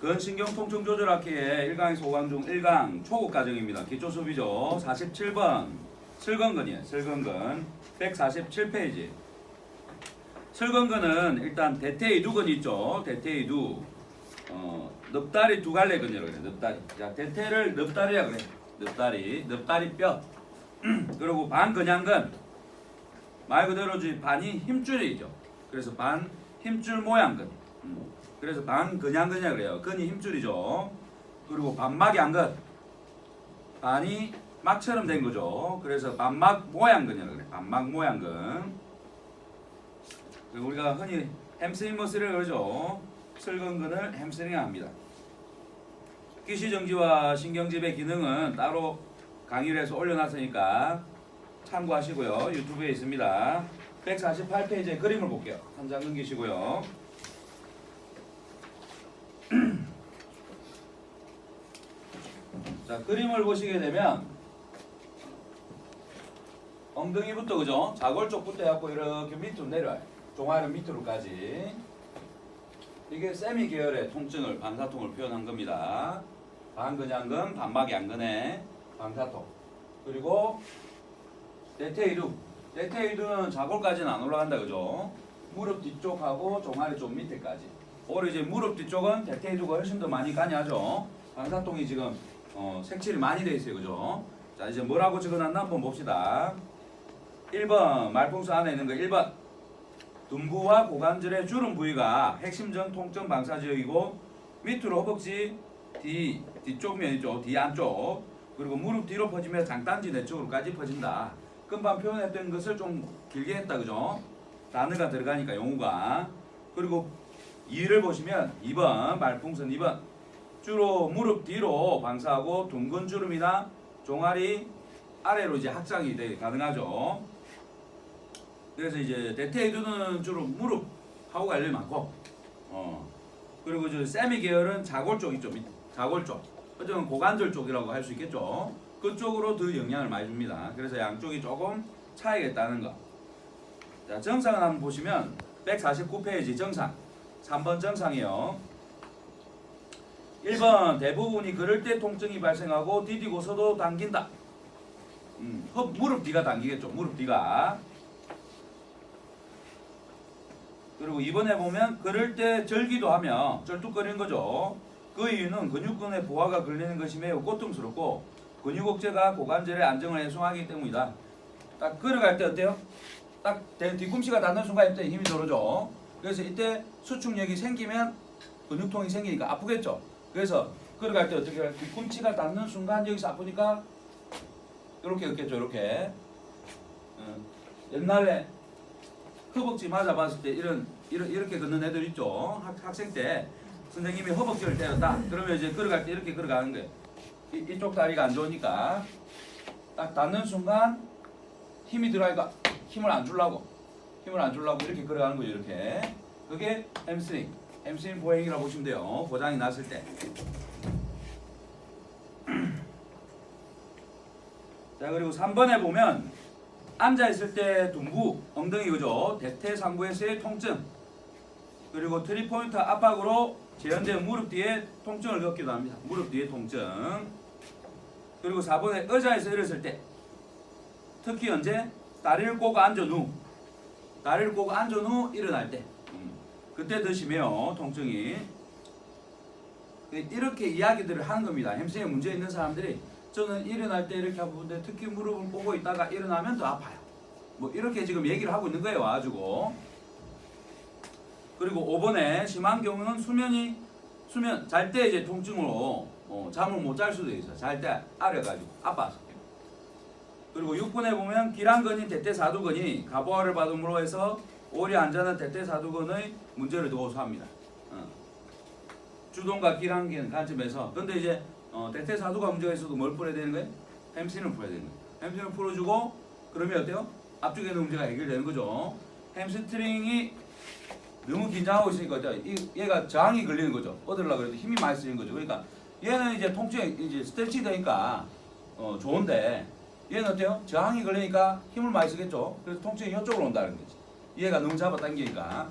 근신경통증 조절학회의 1강에서 5강 중 1강 초급 과정입니다. 기초 수비죠. 47번 슬건근이에요. 슬건근 147페이지. 슬건근은 일단 대퇴이두근이 있죠. 대퇴이두 넙다리 두 갈래 근이라고 그래. 넙다리. 자, 대퇴를 넙다리라 그래. 넙다리 뼈. 그리고 반근양근 말 그대로 반이 힘줄이죠. 그래서 반 힘줄 모양근. 그래서 반근양근이라 그래요. 근이 힘줄이죠. 그리고 반막양근 반이 막처럼 된 거죠. 그래서 반막 모양근이라고 그래. 반막 모양근. 그리고 우리가 흔히 햄스트링 머슬이라고 그러죠. 슬건근을 햄스트링 합니다. 기시정지와 신경집의 기능은 따로 강의를 해서 올려놨으니까 참고하시고요. 유튜브에 있습니다. 148페이지의 그림을 볼게요. 한 장 넘기시고요. 자, 그림을 보시게 되면 엉덩이부터 그죠? 자골 쪽부터 해갖고 이렇게 밑으로 내려와요. 종아리 밑으로까지. 이게 세미 계열의 통증을 반사통을 표현한 겁니다. 반근양근, 반막양근의 반사통. 그리고 대퇴이두는 자골까지는 안 올라간다 그죠? 무릎 뒤쪽하고 종아리 쪽 밑에까지. 오히려 이제 무릎 뒤쪽은 대퇴이두가 훨씬 더 많이 가냐죠. 반사통이 지금 색칠이 많이 돼 있어요 그죠? 자, 이제 뭐라고 적어놨나 한번 봅시다. 1번 말풍선 안에 있는 거 1번 둔부와 고관절의 주름 부위가 핵심적 통증 방사 지역이고 밑으로 허벅지 뒤쪽 면이죠. 뒤 안쪽. 그리고 무릎 뒤로 퍼지며 장단지 내쪽으로까지 퍼진다. 금방 표현했던 것을 좀 길게 했다 그죠? 단어가 들어가니까 용어가. 그리고 2를 보시면 2번 말풍선 2번 주로 무릎 뒤로 방사하고 둥근 주름이나 종아리 아래로 이제 확장이 가능하죠. 그래서 이제 대퇴이두는 주로 무릎하고 관련이 많고, 그리고 저 세미 계열은 자골 쪽 있죠. 자골 쪽. 어쩌면 고관절 쪽이라고 할 수 있겠죠. 그쪽으로 더 영향을 많이 줍니다. 그래서 양쪽이 조금 차이가 있다는 거. 자, 정상을 한번 보시면 149페이지 정상. 3번 정상이요. 1번 대부분이 그럴 때 통증이 발생하고 디디고서도 당긴다. 무릎 뒤가 당기겠죠. 무릎 뒤가. 그리고 2번에 보면 그럴 때 절기도 하며 쩔뚝거리는 거죠. 그 이유는 근육근의 보화가 걸리는 것이 매우 고통스럽고 근육억제가 고관절의 안정을 해소하기 때문이다. 딱 걸어갈 때 어때요? 딱 뒤꿈치가 닿는 순간 이때 힘이 들어오죠. 그래서 이때 수축력이 생기면 근육통이 생기니까 아프겠죠. 그래서 걸어갈 때 어떻게 해요? 뒤꿈치가 닿는 순간 여기서 아프니까 이렇게 걷겠죠. 이렇게. 옛날에 허벅지 맞아봤을 때 이렇게 걷는 애들 있죠. 학생 때 선생님이 허벅지를 때렸다. 그러면 이제 걸어갈 때 이렇게 걸어가는 거예요. 이쪽 다리가 안 좋으니까 딱 닿는 순간 힘이 들어가니까 힘을 안 주려고 이렇게 걸어가는 거죠. 이렇게. 그게 햄스트링 보행이라고 보시면 돼요. 고장이 났을 때. 자, 그리고 3번에 보면 앉아있을 때 둔부, 엉덩이 그죠? 대퇴상부에서의 통증. 그리고 트리포인트 압박으로 재현된 무릎 뒤에 통증을 겪기도 합니다. 무릎 뒤에 통증. 그리고 4번에 의자에서 일어설 때. 특히 언제? 다리를 꼬고 앉은 후 일어날 때. 그때 더 심해요. 통증이. 이렇게 이야기들을 하는 겁니다. 햄스트링에 문제 있는 사람들이 저는 일어날 때 이렇게 아프는데 특히 무릎을 꼬고 있다가 일어나면 더 아파요. 뭐 이렇게 지금 얘기를 하고 있는 거예요. 와가지고. 그리고 5번에 심한 경우는 수면 잘 때 이제 통증으로 잠을 못 잘 수도 있어요. 잘 때 아려가지고 아파서. 그리고 6번에 보면 기란근인 대퇴사두근이 가부화를 받음으로 해서 오래 앉아는 대퇴사두근의 문제를 더 호소합니다. 주동과 기란근 관점에서. 근데 이제 대퇴사두가 문제가 있어도 뭘 풀어야 되는 거예요? 햄스트링을 풀어야 되는 거예요. 햄스트링을 풀어주고 그러면 어때요? 앞쪽에 있는 문제가 해결되는 거죠. 햄스트링이 너무 긴장하고 있으니까 얘가 저항이 걸리는 거죠. 뻗으려고 그래도 힘이 많이 쓰이는 거죠. 그러니까 얘는 이제 통증이 이제 스트레치 되니까 좋은데 얘는 어때요? 저항이 걸리니까 힘을 많이 쓰겠죠. 그래서 통증이 이쪽으로 온다는 거지. 얘가 너무 잡아당기니까.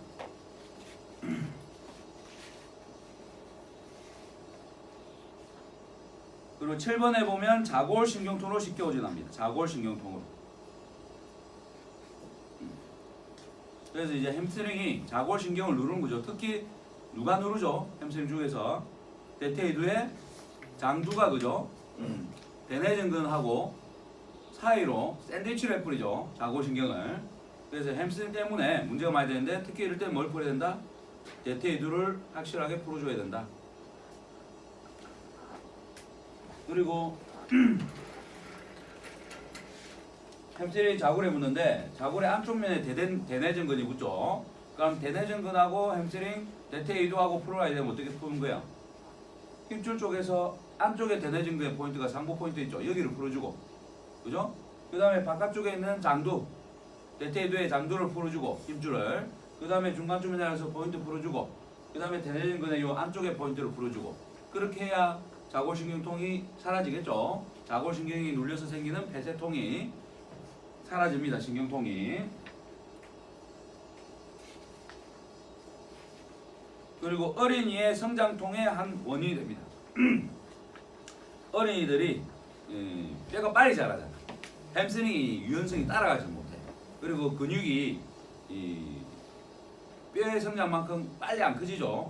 그리고 7번에 보면 자골신경통으로 쉽게 오진합니다. 자골신경통으로. 그래서 이제 햄스트링이 자골신경을 누르는 거죠. 특히 누가 누르죠? 햄스트링 중에서 대퇴이두의 장두가 그죠? 대뇌전근하고 사이로 샌드위치를 해뿌리죠. 자골신경을. 그래서 햄스트링 때문에 문제가 많이 되는데 특히 이럴 때 뭘 풀어야 된다? 대퇴이두를 확실하게 풀어줘야 된다. 그리고 햄스트링이 자골에 붙는데 자골의 안쪽 면에 대뇌전근이 붙죠. 그럼 대뇌전근하고 햄스트링 대퇴이두하고 풀어야 되면 어떻게 푸는 거야? 힘줄 쪽에서 안쪽에 대뇌전근의 포인트가 상부 포인트 있죠. 여기를 풀어주고, 그죠? 그 다음에 바깥쪽에 있는 장두, 대퇴이두의 장두를 풀어주고 힘줄을. 그 다음에 중간쯤에 내려서 포인트 풀어주고, 그 다음에 대뇌전근의 이 안쪽에 포인트를 풀어주고. 그렇게 해야 자골신경통이 사라지겠죠. 자골신경이 눌려서 생기는 폐쇄통이 사라집니다. 신경통이. 그리고 어린이의 성장통의 한 원인이 됩니다. 어린이들이 뼈가 빨리 자라잖아. 햄스트링이 유연성이 따라가지 못해. 그리고 근육이 뼈의 성장만큼 빨리 안 커지죠.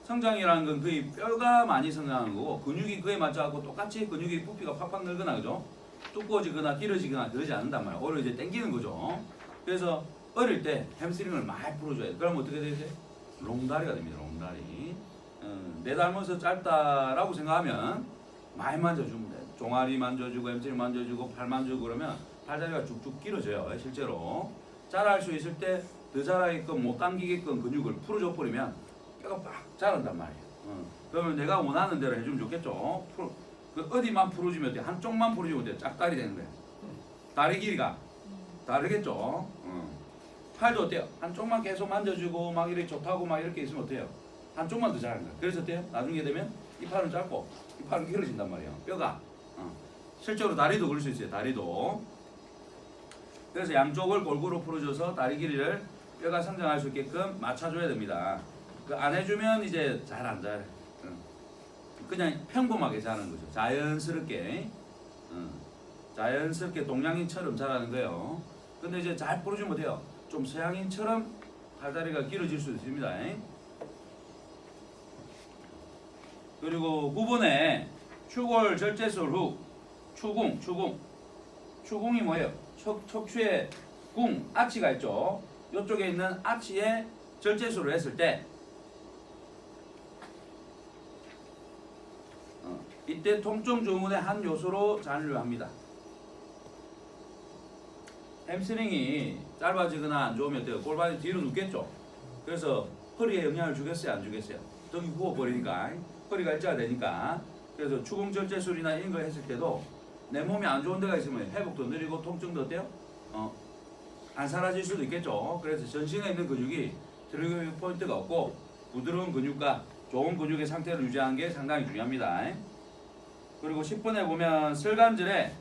성장이라는 건 거의 뼈가 많이 성장하는 거고 근육이 그에 맞춰갖고 똑같이 근육이 부피가 팍팍 늘거나 그죠? 두꺼워지거나 길어지거나 그러지 않는단 말이야. 오히려 이제 당기는 거죠. 그래서 어릴 때 햄스트링을 많이 풀어줘야 돼. 그럼 어떻게 되지? 롱다리가 됩니다. 롱다리. 내 닮아서 짧다라고 생각하면 많이 만져주면 돼. 종아리 만져주고 햄스트링 만져주고 팔 만져주고 그러면 팔다리가 쭉쭉 길어져요. 실제로. 자랄 수 있을 때 더 자라게끔 못 당기게끔 근육을 풀어줘 버리면 뼈가 빡 자란단 말이에요. 그러면 내가 원하는 대로 해주면 좋겠죠. 그 어디만 풀어주면 돼. 한쪽만 풀어주면 돼. 짝다리 되는 거야. 다리 길이가 다르겠죠. 팔도 어때요? 한쪽만 계속 만져주고 막 이렇게 좋다고 막 이렇게 있으면 어때요? 한쪽만 더 자란 거야. 그래서 어때요? 나중에 되면 이 팔은 짧고 이 팔은 길어진단 말이에요. 뼈가. 실제로 다리도 그럴 수 있어요. 다리도. 그래서 양쪽을 골고루 풀어줘서 다리 길이를 뼈가 성장할 수 있게끔 맞춰줘야 됩니다. 그 안 해주면 이제 잘 안 자라요. 그냥 평범하게 자라는 거죠. 자연스럽게. 자연스럽게 동양인처럼 자라는 거예요. 근데 이제 잘 풀어주면 돼요. 좀 서양인처럼 팔다리가 길어질 수 있습니다. 그리고 9번에 추골 절제술 후 추궁이 뭐예요? 척추에 궁, 아치가 있죠. 이쪽에 있는 아치에 절제술을 했을 때 이때 통증 주문의 한 요소로 잔류합니다. 햄스트링이 짧아지거나 안 좋으면 어때요? 골반이 뒤로 눕겠죠. 그래서 허리에 영향을 주겠어요? 안 주겠어요? 저기 구워버리니까 허리가 일자가 되니까. 그래서 추궁절제술이나 이런 거 했을 때도 내 몸이 안 좋은 데가 있으면 회복도 느리고 통증도 어때요? 안 사라질 수도 있겠죠. 그래서 전신에 있는 근육이 트리거 포인트가 없고 부드러운 근육과 좋은 근육의 상태를 유지하는 게 상당히 중요합니다. 그리고 10번에 보면 슬관절에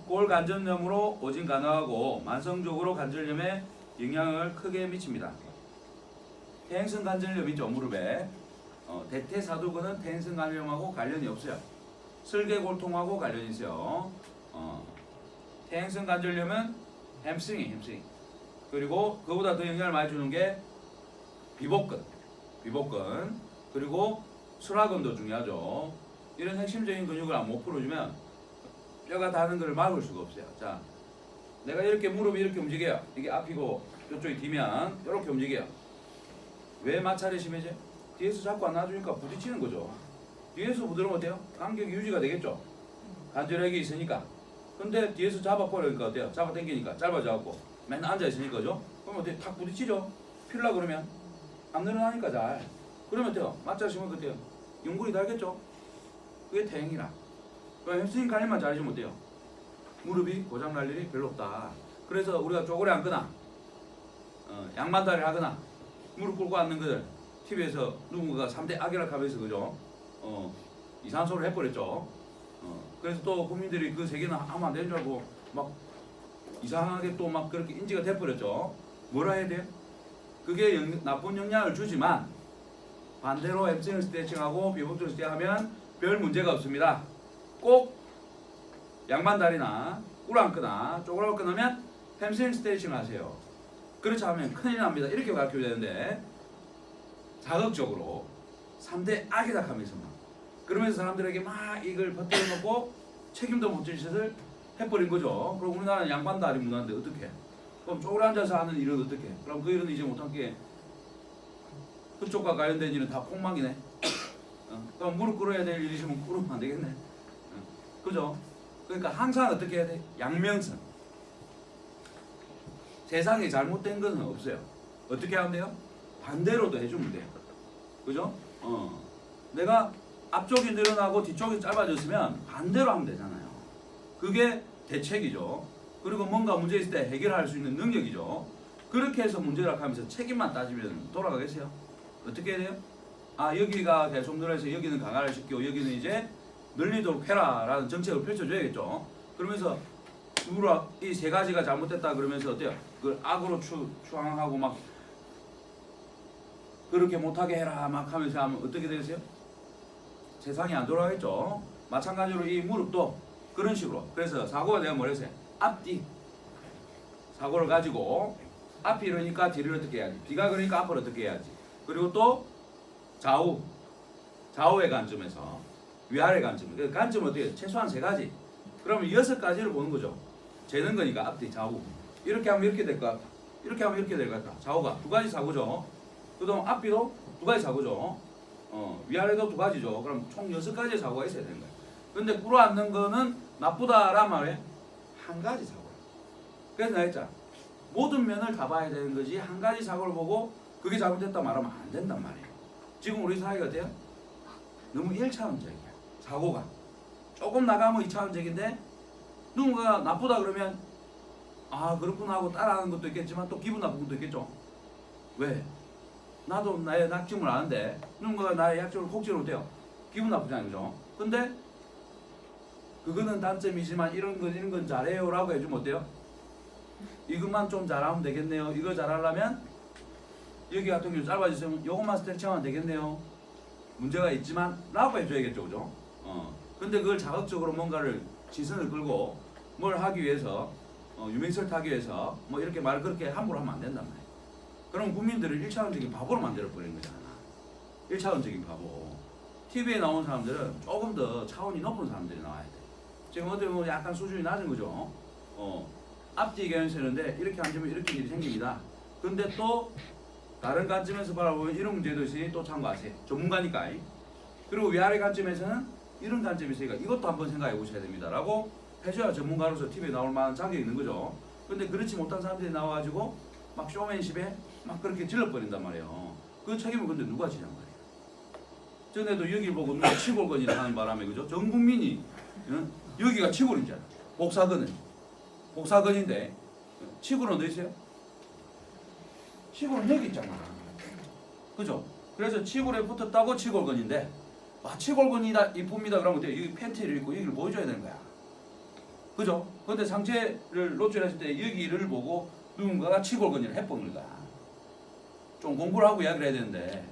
골 관절염으로 오진 가능하고 만성적으로 관절염에 영향을 크게 미칩니다. 퇴행성 관절염 있죠, 무릎에. 대퇴사두근은 퇴행성 관절염하고 관련이 없어요. 슬개골통하고 관련이 있어요. 퇴행성 관절염은 햄스트링. 그리고 그보다 더 영향을 많이 주는 게 비복근. 그리고 수라근도 중요하죠. 이런 핵심적인 근육을 못 풀어주면 뼈가 닿는 것을 막을 수가 없어요. 자, 내가 이렇게 무릎이 이렇게 움직여요. 이게 앞이고 이쪽이 뒤면 이렇게 움직여요. 왜 마찰이 심해져요? 뒤에서 자꾸 안 놔주니까 부딪히는 거죠. 뒤에서 부드러우면 어때요? 간격이 유지가 되겠죠. 관절액이 있으니까. 근데 뒤에서 잡아버리니까 어때요? 잡아당기니까 짧아져갖고 맨날 앉아있으니까 그죠? 그럼 어때요? 탁 부딪히죠. 필라 그러면 안 늘어나니까 잘. 그러면 어때요? 마찰 심하면 어때요? 연골이 달겠죠. 그게 퇴행이라. 그럼 햄스트링 관리만 잘해주면 어때요? 무릎이 고장날 일이 별로 없다. 그래서 우리가 쪼그려 앉거나 양반다리를 하거나 무릎 꿇고 앉는 것을 TV에서 누군가가 3대 악이라 하면서 그죠? 이상한 소리를 해버렸죠. 그래서 또 국민들이 그 세계는 하면 안 되는 줄 알고 막 이상하게 또 막 그렇게 인지가 돼버렸죠. 뭐라 해야 돼요? 그게 나쁜 영향을 주지만 반대로 햄스트링 스트레칭하고 비복종 스트레칭하면 별 문제가 없습니다. 꼭 양반다리나 우랑크나 쪼그라고 끊으면 햄스트링 스트레칭 하세요. 그렇지 않으면 큰일 납니다. 이렇게 가르쳐야 되는데 자극적으로 3대 악이다 하면서 막 그러면서 사람들에게 막 이걸 버텨 놓고 책임도 못 질 짓을 해버린 거죠. 그럼 우리나라는 양반다리 문화인데 어떻게? 그럼 쪼그려 앉아서 하는 일은 어떻게? 그럼 그 일은 이제 못한 게 그쪽과 관련된 일은 다 폭망이네. 그럼 무릎 꿇어야 될 일이 있으면 꿇으면 안 되겠네. 그죠? 그러니까 항상 어떻게 해야 돼? 양면성. 세상에 잘못된 것은 없어요. 어떻게 하면 돼요? 반대로도 해주면 돼요. 그죠? 내가 앞쪽이 늘어나고 뒤쪽이 짧아졌으면 반대로 하면 되잖아요. 그게 대책이죠. 그리고 뭔가 문제 있을 때 해결할 수 있는 능력이죠. 그렇게 해서 문제를 하면서 책임만 따지면 돌아가겠어요? 어떻게 해야 돼요? 아, 여기가 계속 늘어서 여기는 강화를 시키고 여기는 이제 늘리도록 해라 라는 정책을 펼쳐줘야겠죠. 그러면서 이 세 가지가 잘못됐다 그러면서 어때요? 그걸 악으로 추앙하고 막 그렇게 못하게 해라 막 하면서 하면 어떻게 되세요? 세상이 안 돌아가겠죠. 마찬가지로 이 무릎도 그런 식으로. 그래서 사고가 내가 뭐랬어요? 앞뒤 사고를 가지고 앞이 이러니까 뒤를 어떻게 해야지, 뒤가 그러니까 앞을 어떻게 해야지, 그리고 또 좌우의 관점에서 위아래 관점. 그 관점은 어떻게 해요? 최소한 3가지. 그러면 6가지를 보는 거죠. 재는 거니까 앞뒤 좌우. 이렇게 하면 이렇게 될 것 같다. 이렇게 하면 이렇게 될 것 같다. 좌우가 2가지 사고죠. 그다음 앞뒤도 2가지 사고죠. 위아래도 2가지죠. 그럼 총 6가지의 사고가 있어야 되는 거예요. 근데 꿇어앉는 거는 나쁘다란 말에 1가지 사고예요. 그래서 내가 했잖아. 모든 면을 다 봐야 되는 거지 한 가지 사고를 보고 그게 잘못됐다 말하면 안 된단 말이에요. 지금 우리 사회가 어때요? 너무 1차원적이야. 사고가. 조금 나가면 2차원적인데 누군가가 나쁘다 그러면 아 그렇구나 하고 따라하는 것도 있겠지만 또 기분 나쁜 것도 있겠죠. 왜? 나도 나의 약점을 아는데 누군가가 나의 약점을 혹시나 어때요? 기분 나쁘잖아요. 그죠? 근데 그거는 단점이지만 이런 건 잘해요 라고 해주면 어때요? 이것만 좀 잘하면 되겠네요. 이거 잘하려면 여기 같은 경우 짧아지면 요것만 스트레칭하면 되겠네요. 문제가 있지만 라고 해줘야겠죠. 그죠? 근데 그걸 자극적으로 뭔가를 시선을 끌고 뭘 하기 위해서 유명세를 타기 위해서 뭐 이렇게 말을 그렇게 함부로 하면 안 된단 말이에요. 그럼 국민들을 1차원적인 바보로 만들어버리는 거잖아. 1차원적인 바보. TV에 나온 사람들은 조금 더 차원이 높은 사람들이 나와야 돼. 지금 어떻게 보면 약간 수준이 낮은 거죠. 앞뒤 경영세는데 이렇게 앉으면 이렇게 일이 생깁니다. 근데 또 다른 관점에서 바라보면 이런 문제도 있으니 또 참고하세요. 전문가니까. 그리고 위아래 관점에서는 이런 관점이 있으니까 이것도 한번 생각해 보셔야 됩니다. 라고 해줘야 전문가로서 TV에 나올 만한 자격이 있는 거죠. 근데 그렇지 못한 사람들이 나와가지고 막 쇼맨십에 막 그렇게 질러버린단 말이에요. 그 책임을 근데 누가 지냔 말이에요. 전에도 여기 보고 누가 치골건이라 하는 바람에 그죠? 전 국민이 여기가 치골이잖아. 복사근인데 치골은 어디 있어요? 치골은 여기 있잖아. 그죠? 그래서 치골에 붙었다고 치골근인데 치골근이다 이쁩니다 그러면 어때요? 여기 팬티를 입고 여기를 보여줘야 되는 거야. 그죠? 근데 상체를 노출했을 때 여기를 보고 누군가가 치골근이를 해버린 거야. 좀 공부를 하고 이야기를 해야 되는데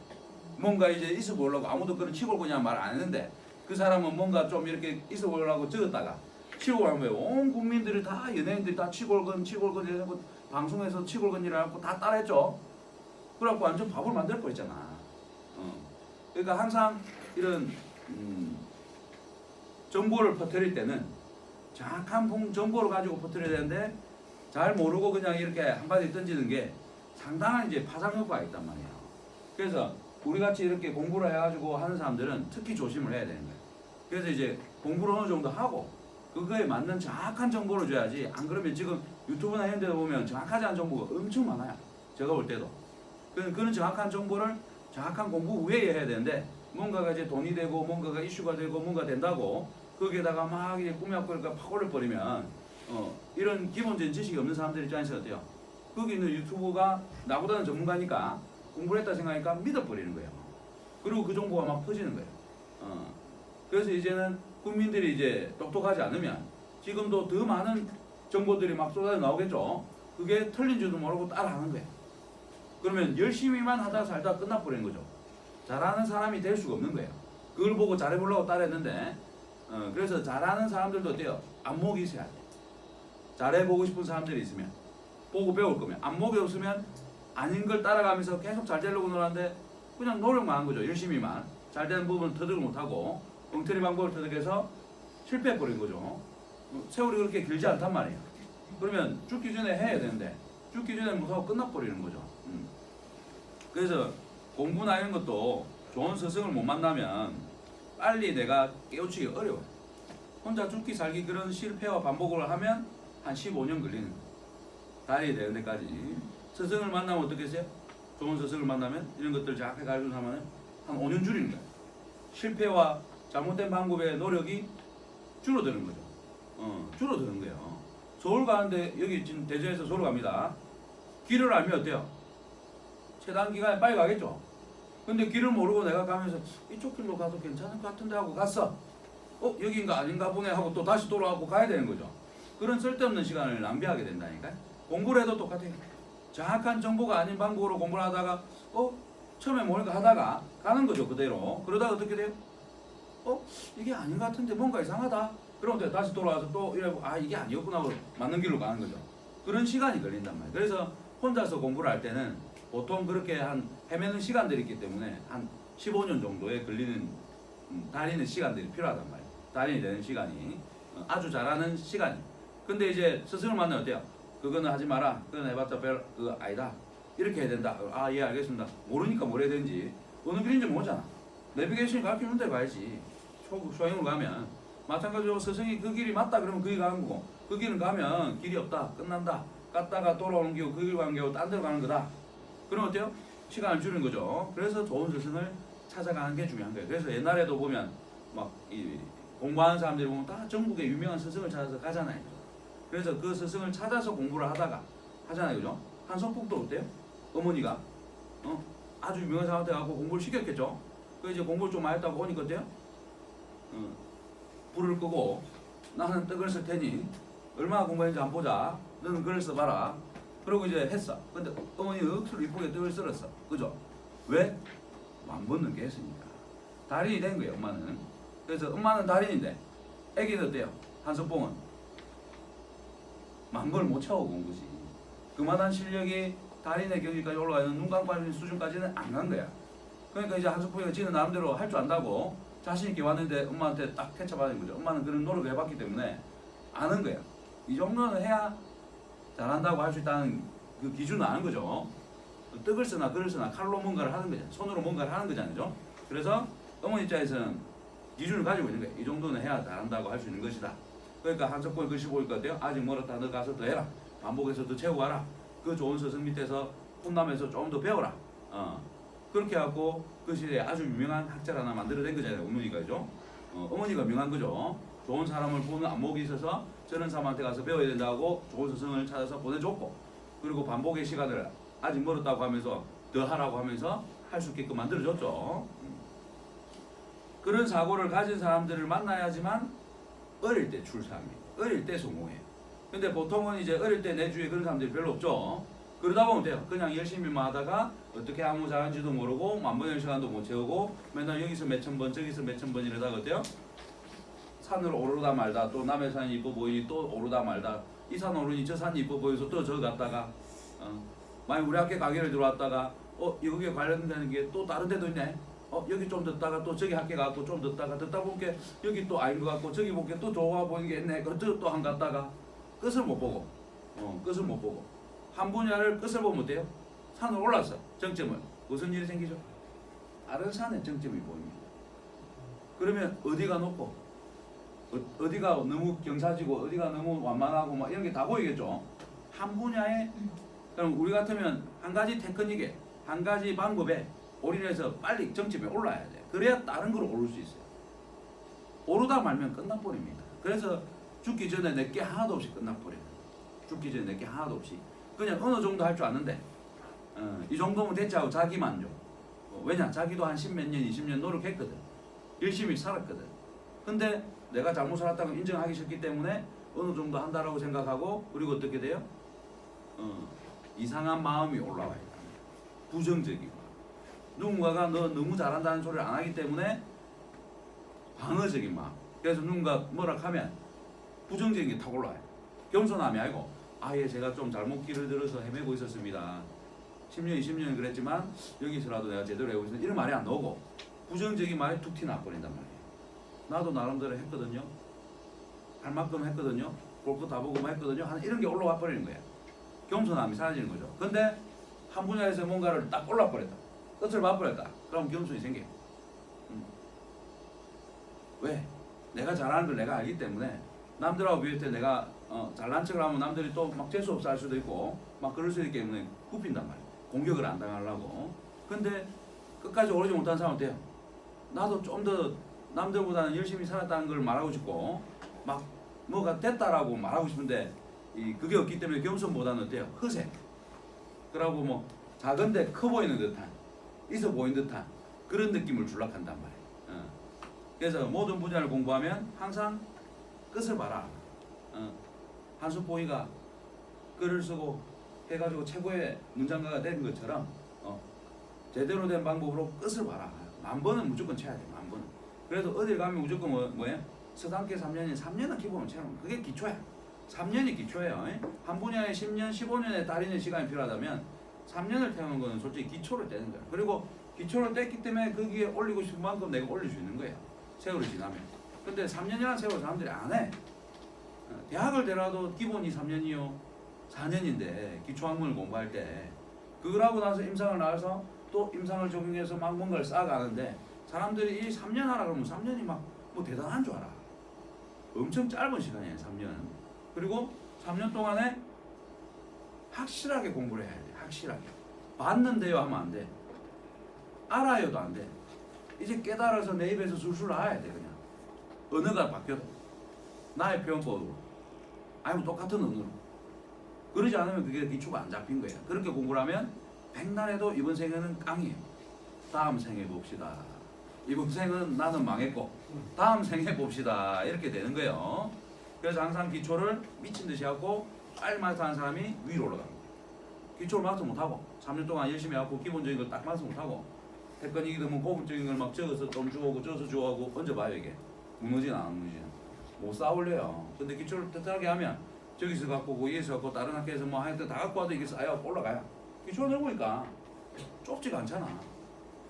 뭔가 이제 있어 보려고 아무도 그런 치골근이란 말 안 했는데 그 사람은 뭔가 좀 이렇게 있어 보려고 적었다가 치골근 온 국민들이 다 연예인들이 다 치골근 이라고 방송에서 치골근이라고 다 따라했죠. 그래갖고 완전 바보를 만들 뻔했잖아. 그러니까 항상 이런 정보를 퍼뜨릴 때는 정확한 정보를 가지고 퍼뜨려야 되는데 잘 모르고 그냥 이렇게 한마디 던지는 게 상당한 이제 파장 효과가 있단 말이에요. 그래서 우리 같이 이렇게 공부를 해가지고 하는 사람들은 특히 조심을 해야 되는 거예요. 그래서 이제 공부를 어느 정도 하고 그거에 맞는 정확한 정보를 줘야지. 안 그러면 지금 유튜브나 이런 데 보면 정확하지 않은 정보가 엄청 많아요. 제가 볼 때도. 그런 정확한 정보를 정확한 공부 후에 해야 되는데 뭔가가 이제 돈이 되고 뭔가가 이슈가 되고 뭔가 된다고 거기에다가 막 이제 꾸며버리니까 팍 올려버리면 이런 기본적인 지식이 없는 사람들 입장에서 어때요? 거기 있는 유튜브가 나보다는 전문가니까 공부를 했다 생각하니까 믿어버리는 거예요. 그리고 그 정보가 막 퍼지는 거예요. 그래서 이제는 국민들이 이제 똑똑하지 않으면 지금도 더 많은 정보들이 막 쏟아져 나오겠죠. 그게 틀린 줄도 모르고 따라하는 거예요. 그러면 열심히만 하다 살다 끝나버리는 거죠. 잘하는 사람이 될 수가 없는 거예요. 그걸 보고 잘해보려고 따라했는데 그래서 잘하는 사람들도 어때요? 안목이 있어야 돼. 잘해보고 싶은 사람들이 있으면 보고 배울 거면 안목이 없으면 아닌 걸 따라가면서 계속 잘 되려고 노는데 그냥 노력만 한 거죠. 열심히만 잘 되는 부분은 터득을 못하고 엉터리 방법을 터득해서 실패해버린 거죠. 세월이 그렇게 길지 않단 말이에요. 그러면 죽기 전에 해야 되는데 죽기 전에 못하고 끝나버리는 거죠. 그래서 공부나 이런 것도 좋은 스승을 못 만나면 빨리 내가 깨우치기 어려워요. 혼자 죽기 살기 그런 실패와 반복을 하면 한 15년 걸리는 거예요. 달이 되는 데까지. 스승을 만나면 어떻게 했어요? 좋은 스승을 만나면 이런 것들 정확하게 가르쳐 주면 한 5년 줄이는 거예요. 실패와 잘못된 방법의 노력이 줄어드는 거죠. 줄어드는 거예요. 서울 가는데 여기 지금 대전에서 서울 갑니다. 길을 알면 어때요? 최단 기간에 빨리 가겠죠. 근데 길을 모르고 내가 가면서 이쪽 길로 가도 괜찮을 것 같은데 하고 갔어. 여긴가 아닌가 보네 하고 또 다시 돌아가고 가야 되는 거죠. 그런 쓸데없는 시간을 낭비하게 된다니까요. 공부를 해도 똑같아요. 정확한 정보가 아닌 방법으로 공부를 하다가 처음에 뭔가 하다가 가는 거죠. 그대로. 그러다가 어떻게 돼요? 이게 아닌 것 같은데 뭔가 이상하다. 그럼 다시 돌아와서 또 이러고 이게 아니었구나 하고 맞는 길로 가는 거죠. 그런 시간이 걸린단 말이에요. 그래서 혼자서 공부를 할 때는 보통 그렇게 한 헤매는 시간들이 있기 때문에 한 15년 정도에 걸리는 달인의 시간들이 필요하단 말이에요. 달인이 되는 시간이 아주 잘하는 시간이. 근데 이제 스승을 만나면 어때요? 그거는 하지 마라. 그건 해봤자 그거 아니다. 이렇게 해야 된다. 예 알겠습니다. 모르니까 뭘 해야 되는지 어느 길인지 모르잖아. 내비게이션이 가르치는 데 가야지. 소행으로 가면 마찬가지로 스승이 그 길이 맞다 그러면 그 길 가는 거고 그 길은 가면 길이 없다. 끝난다. 갔다가 돌아오는 게 그 길 가는 게 딴 데로 가는 거다. 그럼 어때요? 시간을 줄이는 거죠. 그래서 좋은 스승을 찾아가는 게 중요한 거예요. 그래서 옛날에도 보면 막 공부하는 사람들이 보면 다 전국에 유명한 스승을 찾아서 가잖아요. 그래서 그 스승을 찾아서 공부를 하다가 하잖아요. 그죠? 한성폭도 어때요? 어머니가 아주 유명한 사람한테 가고 공부를 시켰겠죠? 그 이제 공부를 좀 많이 했다고 오니까 어때요? 불을 끄고 나는 떡을 쓸 테니 얼마나 공부했는지 한번 보자. 너는 글을 써봐라. 그러고 이제 했어. 근데 어머니는 억수로 이쁘게 떡을 썰었어. 그죠? 왜? 맞붙는 게 했으니까. 달인이 된 거예요, 엄마는. 그래서 엄마는 달인인데 애기는 어때요? 한석봉은 만벌 못 채우고 온 거지. 그만한 실력이 달인의 경지까지 올라가 있는 눈 감고 하는 수준까지는 안 간 거야. 그러니까 이제 한석봉이가 지는 나름대로 할 줄 안다고 자신 있게 왔는데 엄마한테 딱 캐쳐받은 거죠. 엄마는 그런 노력을 해봤기 때문에 아는 거야. 이 정도는 해야 잘한다고 할 수 있다는 그 기준은 아는 거죠. 떡을 쓰나 글을 쓰나 칼로 뭔가를 하는 거잖아요. 손으로 뭔가를 하는 거잖아요. 그래서 어머니 입장에서는 기준을 가지고 있는 거예요. 이 정도는 해야 잘한다고 할 수 있는 것이다. 그러니까 한석봉이 글씨 보니까 어때요? 아직 멀었다. 너 가서 더 해라. 반복해서 더 채우고 와라. 그 좋은 스승 밑에서 혼나면서 좀 더 배워라. 그렇게 하고 그 시대에 아주 유명한 학자를 하나 만들어낸 거잖아요. 어머니가. 그죠? 어머니가 유명한 거죠. 좋은 사람을 보는 안목이 있어서 저런 사람한테 가서 배워야 된다고 좋은 스승을 찾아서 보내줬고, 그리고 반복의 시간을 아직 멀었다고 하면서 더 하라고 하면서 할 수 있게끔 만들어줬죠. 그런 사고를 가진 사람들을 만나야지만 어릴 때 출세합니다. 어릴 때 성공해요. 근데 보통은 이제 어릴 때 내 주위에 그런 사람들이 별로 없죠. 그러다 보면 돼요. 그냥 열심히만 하다가 어떻게 아무 잘하는지도 모르고 만번의 시간도 못 채우고 맨날 여기서 몇천 번 저기서 몇천 번 이러다가 어때요? 산을 오르다 말다 또 남의 산이 이뻐 보이니 또 오르다 말다 이 산 오르니 저 산이 이뻐 보여서 또 저 갔다가 만약 우리 학교 가게를 들어왔다가 여기에 관련되는 게 또 다른 데도 있네. 여기 좀 듣다가 또 저기 학교 가고 좀 듣다가 듣다 보니까 여기 또 아닌 것 같고 저기 보니까 또 좋아 보이는 게 있네. 그저 또 한 갔다가 끝을 못 보고 끝을 못 보고 한 분야를 끝을 보면 어때요? 산을 올랐어. 정점을. 무슨 일이 생기죠? 다른 산에 정점이 보입니다. 그러면 어디가 높고 어디가 너무 경사지고 어디가 너무 완만하고 막 이런 게 다 보이겠죠. 한 분야에 그럼 우리 같으면 한 가지 테크닉에 한 가지 방법에 올인해서 빨리 정점에 올라야 돼. 그래야 다른 걸로 오를 수 있어요. 오르다 말면 끝나버립니다. 그래서 죽기 전에 내게 하나도 없이 끝나버려요. 죽기 전에 내게 하나도 없이 그냥 어느 정도 할 줄 아는데 이 정도면 됐지 하고 자기 만족. 왜냐? 자기도 한 10몇 년 20년 노력했거든. 열심히 살았거든. 근데 내가 잘못 살았다고 인정하기 싫기 때문에 어느 정도 한다라고 생각하고 그리고 어떻게 돼요? 이상한 마음이 올라와요. 부정적이고 누군가가 너 너무 잘한다는 소리를 안 하기 때문에 방어적인 마음. 그래서 누군가 뭐라 하면 부정적인 게 탁 올라와요. 겸손함이 아니고 아예 제가 좀 잘못 길을 들어서 헤매고 있었습니다. 10년, 20년 그랬지만 여기서라도 내가 제대로 해보고 있습니다. 이런 말이 안 나오고 부정적인 말이 툭 튀어나버린단 말이에요. 나도 나름대로 했거든요. 할 만큼 했거든요. 볼 거 다 보고 했거든요. 하는 이런 게 올라와 버리는 거예요. 겸손함이 사라지는 거죠. 근데 한 분야에서 뭔가를 딱 올라와 버렸다. 끝을 봐버렸다. 그럼 겸손이 생겨요. 왜? 내가 잘하는 걸 내가 알기 때문에 남들하고 비교할 때 내가 잘난 척을 하면 남들이 또 막 재수없어 할 수도 있고 막 그럴 수 있기 때문에 굽힌단 말이에요. 공격을 안 당하려고. 근데 끝까지 오르지 못한 사람은 돼요. 나도 좀 더 남들보다는 열심히 살았다는 걸 말하고 싶고 막 뭐가 됐다라고 말하고 싶은데 그게 없기 때문에 겸손보다는 어때요? 허세. 그러고 뭐 작은데 커 보이는 듯한 있어 보이는 듯한 그런 느낌을 줄락한단 말이에요. 그래서 모든 분야를 공부하면 항상 끝을 봐라. 한수포이가 글을 쓰고 해가지고 최고의 문장가가 된 것처럼 제대로 된 방법으로 끝을 봐라. 10,000번은 무조건 쳐야 돼. 10,000번은. 그래서 어딜 가면 무조건 뭐예요? 서당계 3년이 3년은 기본은 채우는 그게 기초야. 3년이 기초예요. 한 분야에 10년, 15년에 따르는 시간이 필요하다면 3년을 태우는 거는 솔직히 기초를 떼는 거야. 그리고 기초를 뗐기 때문에 거기에 올리고 싶은 만큼 내가 올릴 수 있는 거야. 세월이 지나면. 근데 3년이라는 세월 사람들이 안 해. 대학을 들어도 기본이 3년이요. 4년인데 기초학문을 공부할 때 그걸 하고 나서 임상을 나와서 또 임상을 적용해서 막 뭔가를 쌓아가는데 사람들이 이 3년 하라 그러면 3년이 막 뭐 대단한 줄 알아. 엄청 짧은 시간이에요. 3년. 그리고 3년 동안에 확실하게 공부를 해야 돼. 확실하게. 봤는데요 하면 안 돼. 알아요도 안 돼. 이제 깨달아서 내 입에서 술술 나와야 돼. 그냥 언어가 바뀌어도 나의 표현법으로 아니면 똑같은 언어로. 그러지 않으면 그게 기초가 안 잡힌 거예요. 그렇게 공부를 하면 백날에도 이번 생에는 깡이에요. 다음 생에 봅시다. 이번 생은 나는 망했고 다음 생에 봅시다. 이렇게 되는 거예요. 그래서 항상 기초를 미친 듯이 하고 빨리 마스터하는 사람이 위로 올라갑니다. 기초를 마스터 못하고 3년 동안 열심히 하고 기본적인 걸 딱 마스터 못하고 태권이기도 뭐 고급적인 걸 막 적어서 좀 주워오고 쪄서 주워오고 얹어봐요. 이게 무너지나 안 무너지나 못 쌓아올려요. 근데 기초를 튼튼하게 하면 저기서 갖고 오고 여기서 갖고 다른 학교에서 뭐 하여튼 다 갖고 와도 이게 쌓여 올라가요. 기초를 넓으니까 좁지가 않잖아.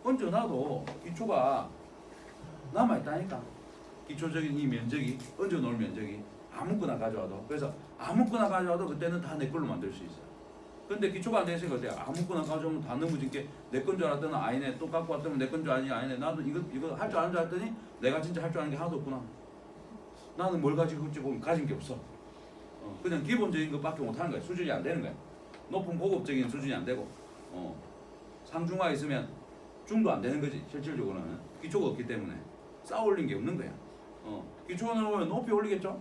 얹어놔도 기초가 남아있다니까. 기초적인 이 면적이 얹어놓을 면적이 아무거나 가져와도. 그래서 아무거나 가져와도 그때는 다 내 걸로 만들 수 있어요. 근데 기초가 안 되니까 어때요? 아무거나 가져오면 다 넘어진 게 내 건 줄 알았더니 아니네. 또 갖고 왔더니 내 건 줄 아니네. 나도 이거 할 줄 아는 줄 알았더니 내가 진짜 할 줄 아는 게 하나도 없구나. 나는 뭘 가지고 있지 보면 가진 게 없어. 그냥 기본적인 것밖에 못하는 거야. 수준이 안 되는 거야. 높은 고급적인 수준이 안 되고 상중하 있으면 중도 안 되는 거지. 실질적으로는 기초가 없기 때문에 쌓아 올린 게 없는 거야. 기초가 넓으면 높이 올리겠죠.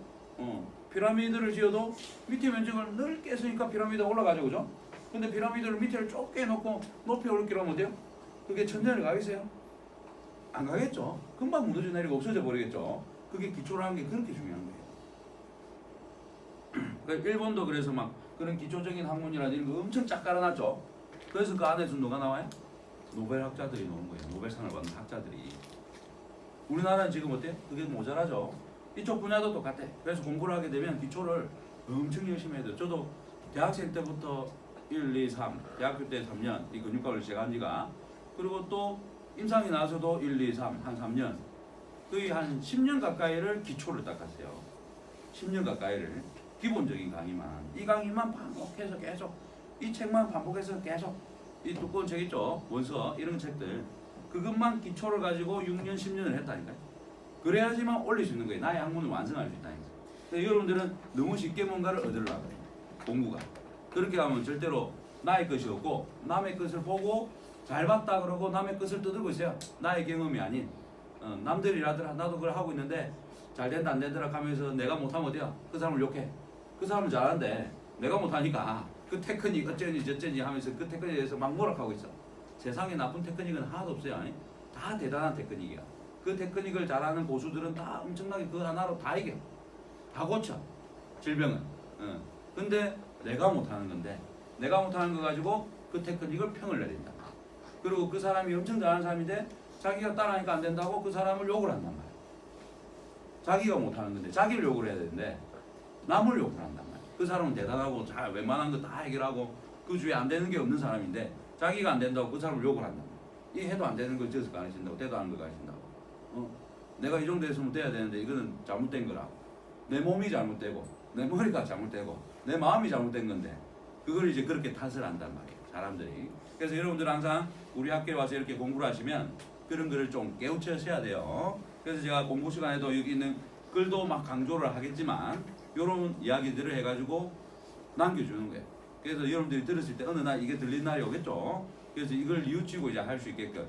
피라미드를 지어도 밑에 면적을 넓게 했으니까 피라미드가 올라가죠. 그죠? 근데 피라미드를 밑에를 좁게 해놓고 높이 올리기로 하면 어때요? 그게 천장을 가겠어요? 안 가겠죠. 금방 무너져 내리고 없어져 버리겠죠. 그게 기초라는 게 그렇게 중요한 거예요. 그러니까 일본도 그래서 막 그런 기초적인 학문이라든지 이런 거 엄청 쫙 깔아놨죠. 그래서 그 안에서 누가 나와요? 노벨 학자들이 나오는 거예요. 노벨상을 받는 학자들이. 우리나라는 지금 어때요? 그게 모자라죠. 이쪽 분야도 똑같아. 그래서 공부를 하게 되면 기초를 엄청 열심히 해야 돼요. 저도 대학생 때부터 1, 2, 3, 대학교 때 3년 이 근육학을 시작한 지가, 그리고 또 임상이 나서도 1, 2, 3, 한 3년, 거의 한 10년 가까이를 기초를 닦았어요. 10년 가까이를 기본적인 강의만, 이 강의만 반복해서 계속, 이 책만 반복해서 계속, 이 두꺼운 책 있죠, 원서 이런 책들, 그것만 기초를 가지고 6년, 10년을 했다니까요. 그래야지만 올릴 수 있는 거예요. 나의 학문을 완성할 수 있다니까. 그래서 여러분들은 너무 쉽게 뭔가를 얻으려고 해요. 공부가. 그렇게 하면 절대로 나의 것이 없고 남의 것을 보고 잘 봤다 그러고 남의 것을 떠들고 있어요. 나의 경험이 아닌 남들이라더라. 나도 그걸 하고 있는데 잘 된다 안 된다라 하면서 내가 못하면 어때요? 그 사람을 욕해. 그 사람은 잘하는데 내가 못하니까 그 테크닉 어쩌니 저쩌니 하면서 그 테크닉에 대해서 막 뭐라고 있어. 세상에 나쁜 테크닉은 하나도 없어요. 다 대단한 테크닉이야. 그 테크닉을 잘하는 고수들은 다 엄청나게 그 하나로 다 이겨. 다 고쳐. 질병은. 근데 내가 못하는 건데 내가 못하는 거 가지고 그 테크닉을 평을 내린다. 그리고 그 사람이 엄청 잘하는 사람인데 자기가 따라하니까 안 된다고 그 사람을 욕을 한단 말이야. 자기가 못하는 건데 자기를 욕을 해야 되는데 남을 욕을 한단 말이야. 그 사람은 대단하고 잘 웬만한 거 다 해결하고 그 주위에 안 되는 게 없는 사람인데 자기가 안 된다고 그 사람을 욕을 한단 말이야. 이 해도 안 되는 걸 저서 가르친다고 대도 하는 걸 가르친다고. 내가 이 정도 했으면 돼야 되는데 이거는 잘못된 거라고. 내 몸이 잘못되고 내 머리가 잘못되고 내 마음이 잘못된 건데 그걸 이제 그렇게 탓을 한단 말이에요. 사람들이. 그래서 여러분들 항상 우리 학교에 와서 이렇게 공부를 하시면 그런 거를 좀 깨우쳐셔야 돼요. 그래서 제가 공부 시간에도 여기 있는 글도 막 강조를 하겠지만 이런 이야기들을 해가지고 남겨주는 거예요. 그래서 여러분들이 들었을 때 어느 날 이게 들린 날이 오겠죠. 그래서 이걸 뉘우치고 이제 할 수 있게끔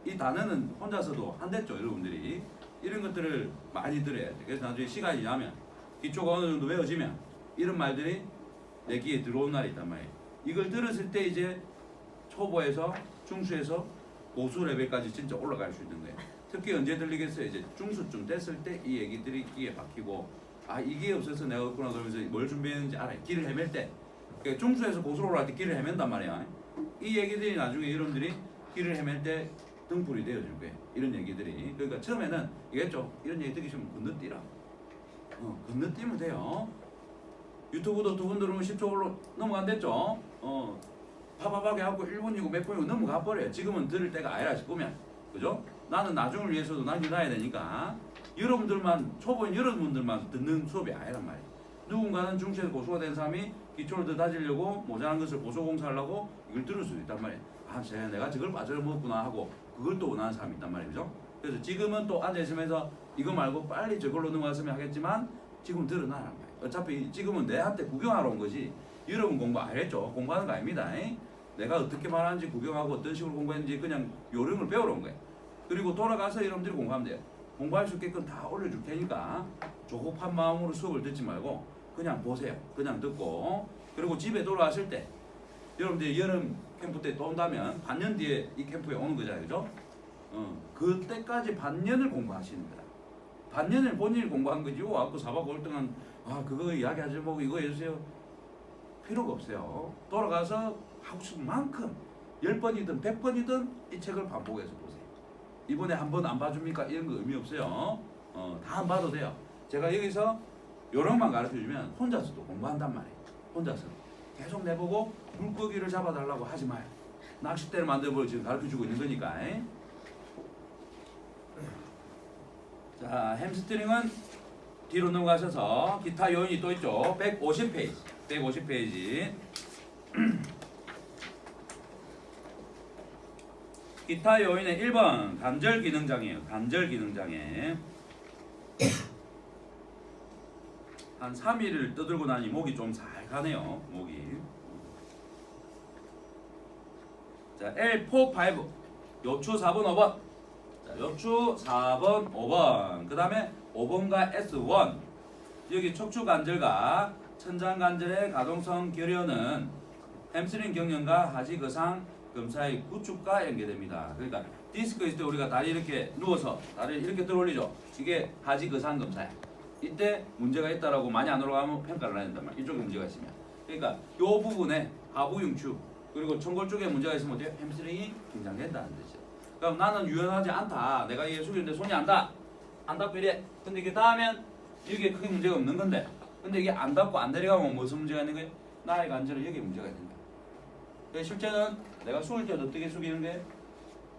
이 단어는 혼자서도 한댔죠. 여러분들이 이런 것들을 많이 들어야 돼. 그래서 나중에 시간이 나면 기초가 어느 정도 외워지면 이런 말들이 내 귀에 들어온 날이 있단 말이에요. 이걸 들었을 때 이제 초보에서 중수에서 고수 레벨까지 진짜 올라갈 수 있는 거예요. 특히 언제 들리겠어요? 이제 중수쯤 됐을 때 이 얘기들이 귀에 박히고 아 이게 없어서 내가 없구나 그러면서 뭘 준비했는지 알아요. 길을 헤맬 때 그러니까 중수에서 고수로 올라갈 때 길을 헤맨단 말이야. 이 얘기들이 나중에 여러분들이 길을 헤맬 때 등불이 되어줄 거예요. 이런 얘기들이. 그러니까 처음에는 이겠죠. 이런 얘기 듣기 싫으면 건너뛰라. 건너뛰면 돼요. 유튜브도 두 분 들으면 10초로 넘어간댔죠. 파파파게 하고 1분이고 몇 분이고 넘어가 버려요. 지금은 들을 때가 아니라 싶으면. 그죠? 나는 나중을 위해서도 남겨놔야 되니까 여러분들만 초보인 여러분들만 듣는 수업이 아니란 말이에요. 누군가는 중시에서 고수가 된 사람이 기초를 더 다지려고 모자란 것을 고소공사하려고 이걸 들을 수도 있단 말이에요. 아, 내가 저걸 빠져먹었구나 하고 그걸 또 원하는 사람이 있단 말이죠. 그래서 지금은 또 앉아있으면서 이거 말고 빨리 저걸로 넘어갔으면 하겠지만 지금 들어놔란 말이에요. 어차피 지금은 내한테 구경하러 온 거지 여러분 공부 안 했죠. 공부하는 거 아닙니다. 내가 어떻게 말하는지 구경하고 어떤 식으로 공부했는지 그냥 요령을 배우러 온 거예요. 그리고 돌아가서 여러분들이 공부하면 돼요. 공부할 수 있게끔 다 올려줄 테니까 조급한 마음으로 수업을 듣지 말고 그냥 보세요. 그냥 듣고 그리고 집에 돌아가실 때 여러분들이 여름 캠프 때 또 온다면 반년 뒤에 이 캠프에 오는 거잖아요. 그죠? 그때까지 반년을 공부하시는 거다. 반년을 본인이 공부한 거지. 와갖고 4박 5일 동안 그거 이야기하지 말고 이거 해주세요. 필요가 없어요. 돌아가서 하고 싶은 만큼 10번이든 100번이든 이 책을 반복해서 보세요. 이번에 한 번 안 봐줍니까? 이런 거 의미 없어요. 다 안 봐도 돼요. 제가 여기서 요령만 가르쳐주면 혼자서도 공부한단 말이에요. 혼자서. 계속 내보고 물고기를 잡아달라고 하지 마요. 낚싯대를 만들고 지금 가르쳐주고 있는 거니까. 자, 햄스트링은 뒤로 넘어가셔서 기타 요인이 또 있죠. 150페이지. 150페이지. 기타 요인의 1번 관절 기능 장애예요. 관절 기능 장애. 한 3일을 떠들고 나니 목이 좀 잘 가네요. 목이. 자, L4, 5. 요추 4번, 5번. 자, 요추 4번, 5번. 그 다음에 5번과 S1. 여기 척추 관절과 천장 관절의 가동성 결여는 햄스트링 경련과 하지 거상 검사의 구축과 연계됩니다. 그러니까 디스크 있을 때 우리가 다리 이렇게 누워서 다리를 이렇게 들어 올리죠. 이게 하지 거상 검사야. 이때 문제가 있다라고 많이 안 올라가면 평가를 해야 된단 말이야. 이쪽에 문제가 있으면. 그러니까 이 부분에 하부 흉추 그리고 청골 쪽에 문제가 있으면 어때요? 햄스트링이 긴장된다는 뜻이죠. 그럼 나는 유연하지 않다. 내가 이게 숙이는데 손이 안 닿고 이래. 근데 이게 닿으면 이게 크게 문제가 없는 건데 근데 이게 안 닿고 안 내려가면 무슨 문제가 있는 거예요? 나의 관절은 여기에 문제가 있는 거야. 실제는 내가 숙일 때도 어떻게 숙이는 게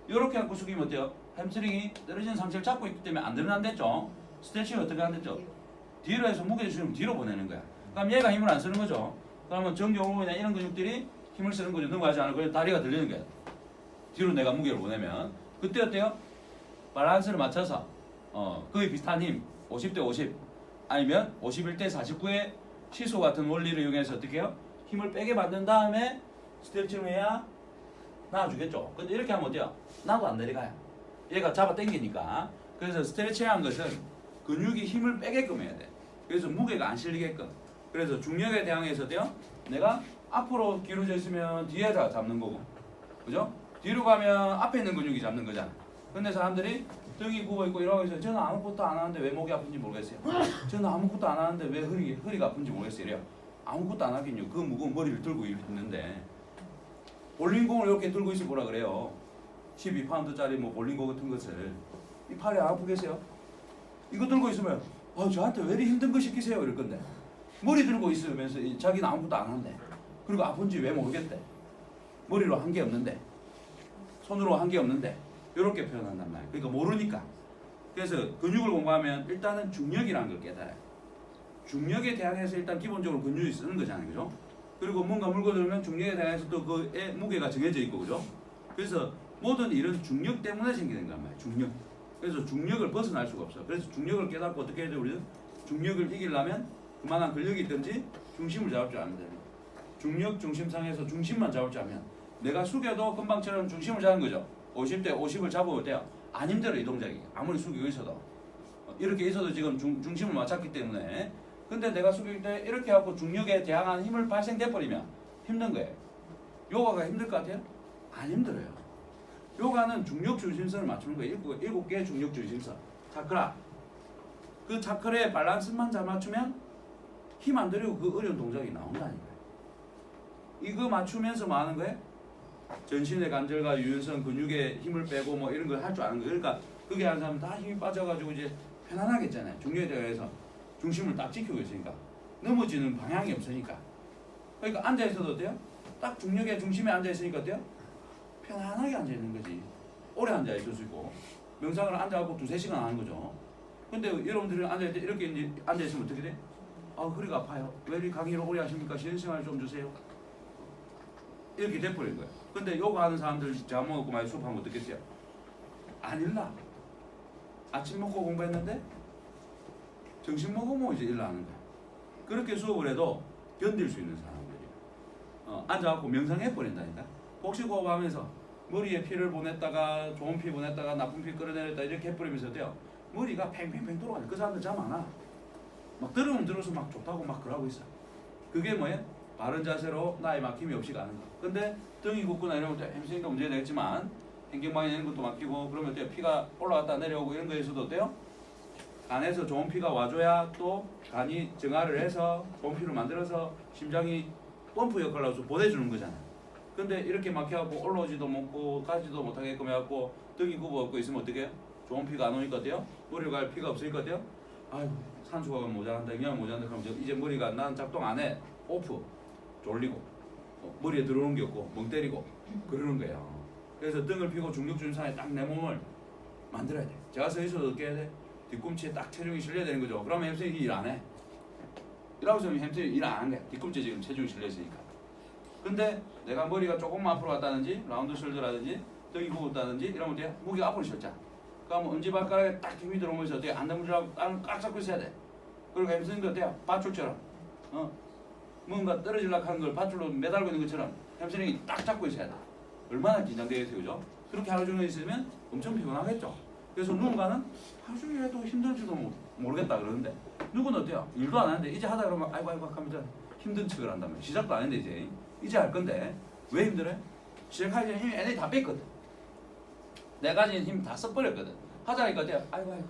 이렇게 갖고 숙이면 어때요? 햄스트링이 떨어지는 상체를 잡고 있기 때문에 안 되면 안 됐죠. 스트레칭이 어떻게 안 됐죠? 뒤로 해서 무게 주시면 뒤로 보내는 거야. 그럼 얘가 힘을 안 쓰는 거죠. 그러면 정경호나 이런 근육들이 힘을 쓰는 거죠. 넘어가지 않고 그래서 다리가 들리는 거야. 뒤로 내가 무게를 보내면 그때 어때요? 밸런스를 맞춰서 거의 비슷한 힘 50대 50 아니면 51대 49의 시소 같은 원리를 이용해서 어떻게 해요? 힘을 빼게 만든 다음에 스트레칭을 해야 나와주겠죠. 근데 이렇게 하면 어때요? 나도 안 내려가요. 얘가 잡아 당기니까. 그래서 스트레칭하는 것은 근육이 힘을 빼게끔 해야 돼. 그래서 무게가 안 실리게끔. 그래서 중력에 대항해서 어때요? 내가 앞으로 기울어져 있으면 뒤에다 잡는 거고. 그죠? 뒤로 가면 앞에 있는 근육이 잡는 거잖아. 근데 사람들이 등이 굽어있고 이러고 있어요. 저는 아무것도 안 하는데 왜 목이 아픈지 모르겠어요. 저는 아무것도 안 하는데 왜 허리가 아픈지 모르겠어요. 이래요. 아무것도 안 하긴요. 그 무거운 머리를 들고 있는데 볼링공을 이렇게 들고 있어 보라 그래요. 12파운드짜리 뭐 볼링공 같은 것을 이 팔이 안 아프겠어요? 이거 들고 있으면 저한테 왜 이리 힘든 거 시키세요 이럴 건데 머리 들고 있으면서 자기는 아무것도 안 한대. 그리고 아픈지 왜 모르겠대. 머리로 한 게 없는데 손으로 한 게 없는데 이렇게 표현한단 말이에요. 그러니까 모르니까. 그래서 근육을 공부하면 일단은 중력이라는 걸 깨달아요. 중력에 대항해서 일단 기본적으로 근육이 쓰는 거잖아요. 그죠? 그리고 뭔가 물고 들면 중력에 대항해서 또 그의 무게가 정해져 있고 그죠? 그래서 모든 일은 중력 때문에 생기는 거란 말이에요. 중력. 그래서 중력을 벗어날 수가 없어. 그래서 중력을 깨닫고 어떻게 해야 돼 우리는? 중력을 이기려면 그만한 근력이 있든지 중심을 잡을 줄 알면 됩니다. 중력 중심상에서 중심만 잡을 줄 알면 내가 숙여도 금방처럼 중심을 잡는 거죠. 50대 50을 잡으면 돼요. 안 힘들어 이 동작이. 아무리 숙이고 있어도. 이렇게 있어도 지금 중심을 맞췄기 때문에. 근데 내가 숙일 때 이렇게 하고 중력에 대항하는 힘을 발생돼 버리면 힘든 거예요. 요가가 힘들 것 같아요? 안 힘들어요. 요가는 중력 중심선을 맞추는 거예요. 7개의 중력 중심선. 차크라. 그 차크라의 밸런스만 잘 맞추면 힘 안 들이고 그 어려운 동작이 나온다니까요. 이거 맞추면서 뭐 하는 거예요? 전신의 관절과 유연성, 근육에 힘을 빼고 뭐 이런 걸 할 줄 아는 거예요. 그러니까 그게 하는 사람은 다 힘이 빠져가지고 이제 편안하겠잖아요. 중력에 대해서 중심을 딱 지키고 있으니까. 넘어지는 방향이 없으니까. 그러니까 앉아있어도 어때요? 딱 중력의 중심에 앉아있으니까 어때요? 편안하게 앉아있는 거지. 오래 앉아있을 수 있고. 명상을 앉아갖고 2-3시간 하는 거죠. 근데 여러분들이 앉아있을 때 이렇게 이제 앉아있으면 어떻게 돼? 허리가 아파요. 왜 이렇게 강의를 오래 하십니까? 쉬는 시간을 좀 주세요. 이렇게 돼버린 거예요. 근데 요가 하는 사람들 잠 먹고 많이 수업하면 어떻겠어요? 안 일나. 아침 먹고 공부했는데 점심 먹으면 이제 일나는 거야. 그렇게 수업을 해도 견딜 수 있는 사람들이에요. 앉아갖고 명상해버린다니까. 복식호흡 하면서 머리에 피를 보냈다가 좋은 피 보냈다가 나쁜 피 끌어내렸다 이렇게 해버리면서 돼요. 머리가 팽팽팽 돌아가요. 그 사람들 잠 안 와. 막 들으면 들어서 막 좋다고 막 그러고 있어. 그게 뭐예요? 바른 자세로 나의 막힘이 없이 가는 거. 근데 등이 굽거나 이러면 햄스트링도 문제가 되겠지만 행경방에 있는 것도 막히고 그러면 어때요? 피가 올라갔다 내려오고 이런 거에서도 어때요? 간에서 좋은 피가 와줘야 또 간이 정화를 해서 좋은 피를 만들어서 심장이 펌프 역할을 해서 보내주는 거잖아. 근데 이렇게 막혀갖고 올라오지도 못고 가지도 못하게끔 해갖고 등이 굽어갖고 있으면 어떻게 해요? 좋은 피가 안 오니까 어때요? 머리로 갈 피가 없으니까 어때요? 아이고 산소가 모자란다 영양 모자란다 그러면 이제 머리가 난 작동 안 해. 오프. 졸리고 머리에 들어오는 게 없고 멍 때리고 그러는 거예요. 그래서 등을 펴고 중력 중심상에 딱 내 몸을 만들어야 돼. 제가 서 있어도 어떻게 해야 돼? 뒤꿈치에 딱 체중이 실려야 되는 거죠. 그러면 햄스트링이 일 안 해. 이라고 해서 햄스트링이 일 안 하는 거야. 뒤꿈치에 지금 체중이 실려 있으니까. 근데 내가 머리가 조금만 앞으로 갔다든지 라운드 숄더라든지 등이 굽었다든지 이러면 어때요? 무게가 앞으로 실자. 그러면 엄지발가락에 딱 힘이 들어오면서 어때요? 안 넘어지라고 땅을 꽉 잡고 있어야 돼. 그리고 햄스트링도 어때요? 밧줄처럼. 뭔가 떨어지려고 하는 걸 밧줄로 매달고 있는 것처럼 햄스트링이 딱 잡고 있어야 돼. 얼마나 긴장되겠어요, 그죠? 그렇게 하루 종일 있으면 엄청 피곤하겠죠. 그래서 누군가는 하루 종일 해도 힘들지도 모르겠다 그러는데 누구는 어때요? 일도 안 하는데 이제 하다 그러면 아이고 하면서 힘든 척을 한단 말이에요. 시작도 안 했는데 이제 할 건데 왜 힘들어요? 시작하기 전에 힘이 에너지 다 뺐거든. 내가 가진 힘 다 써버렸거든. 하자니까 어때요? 아이고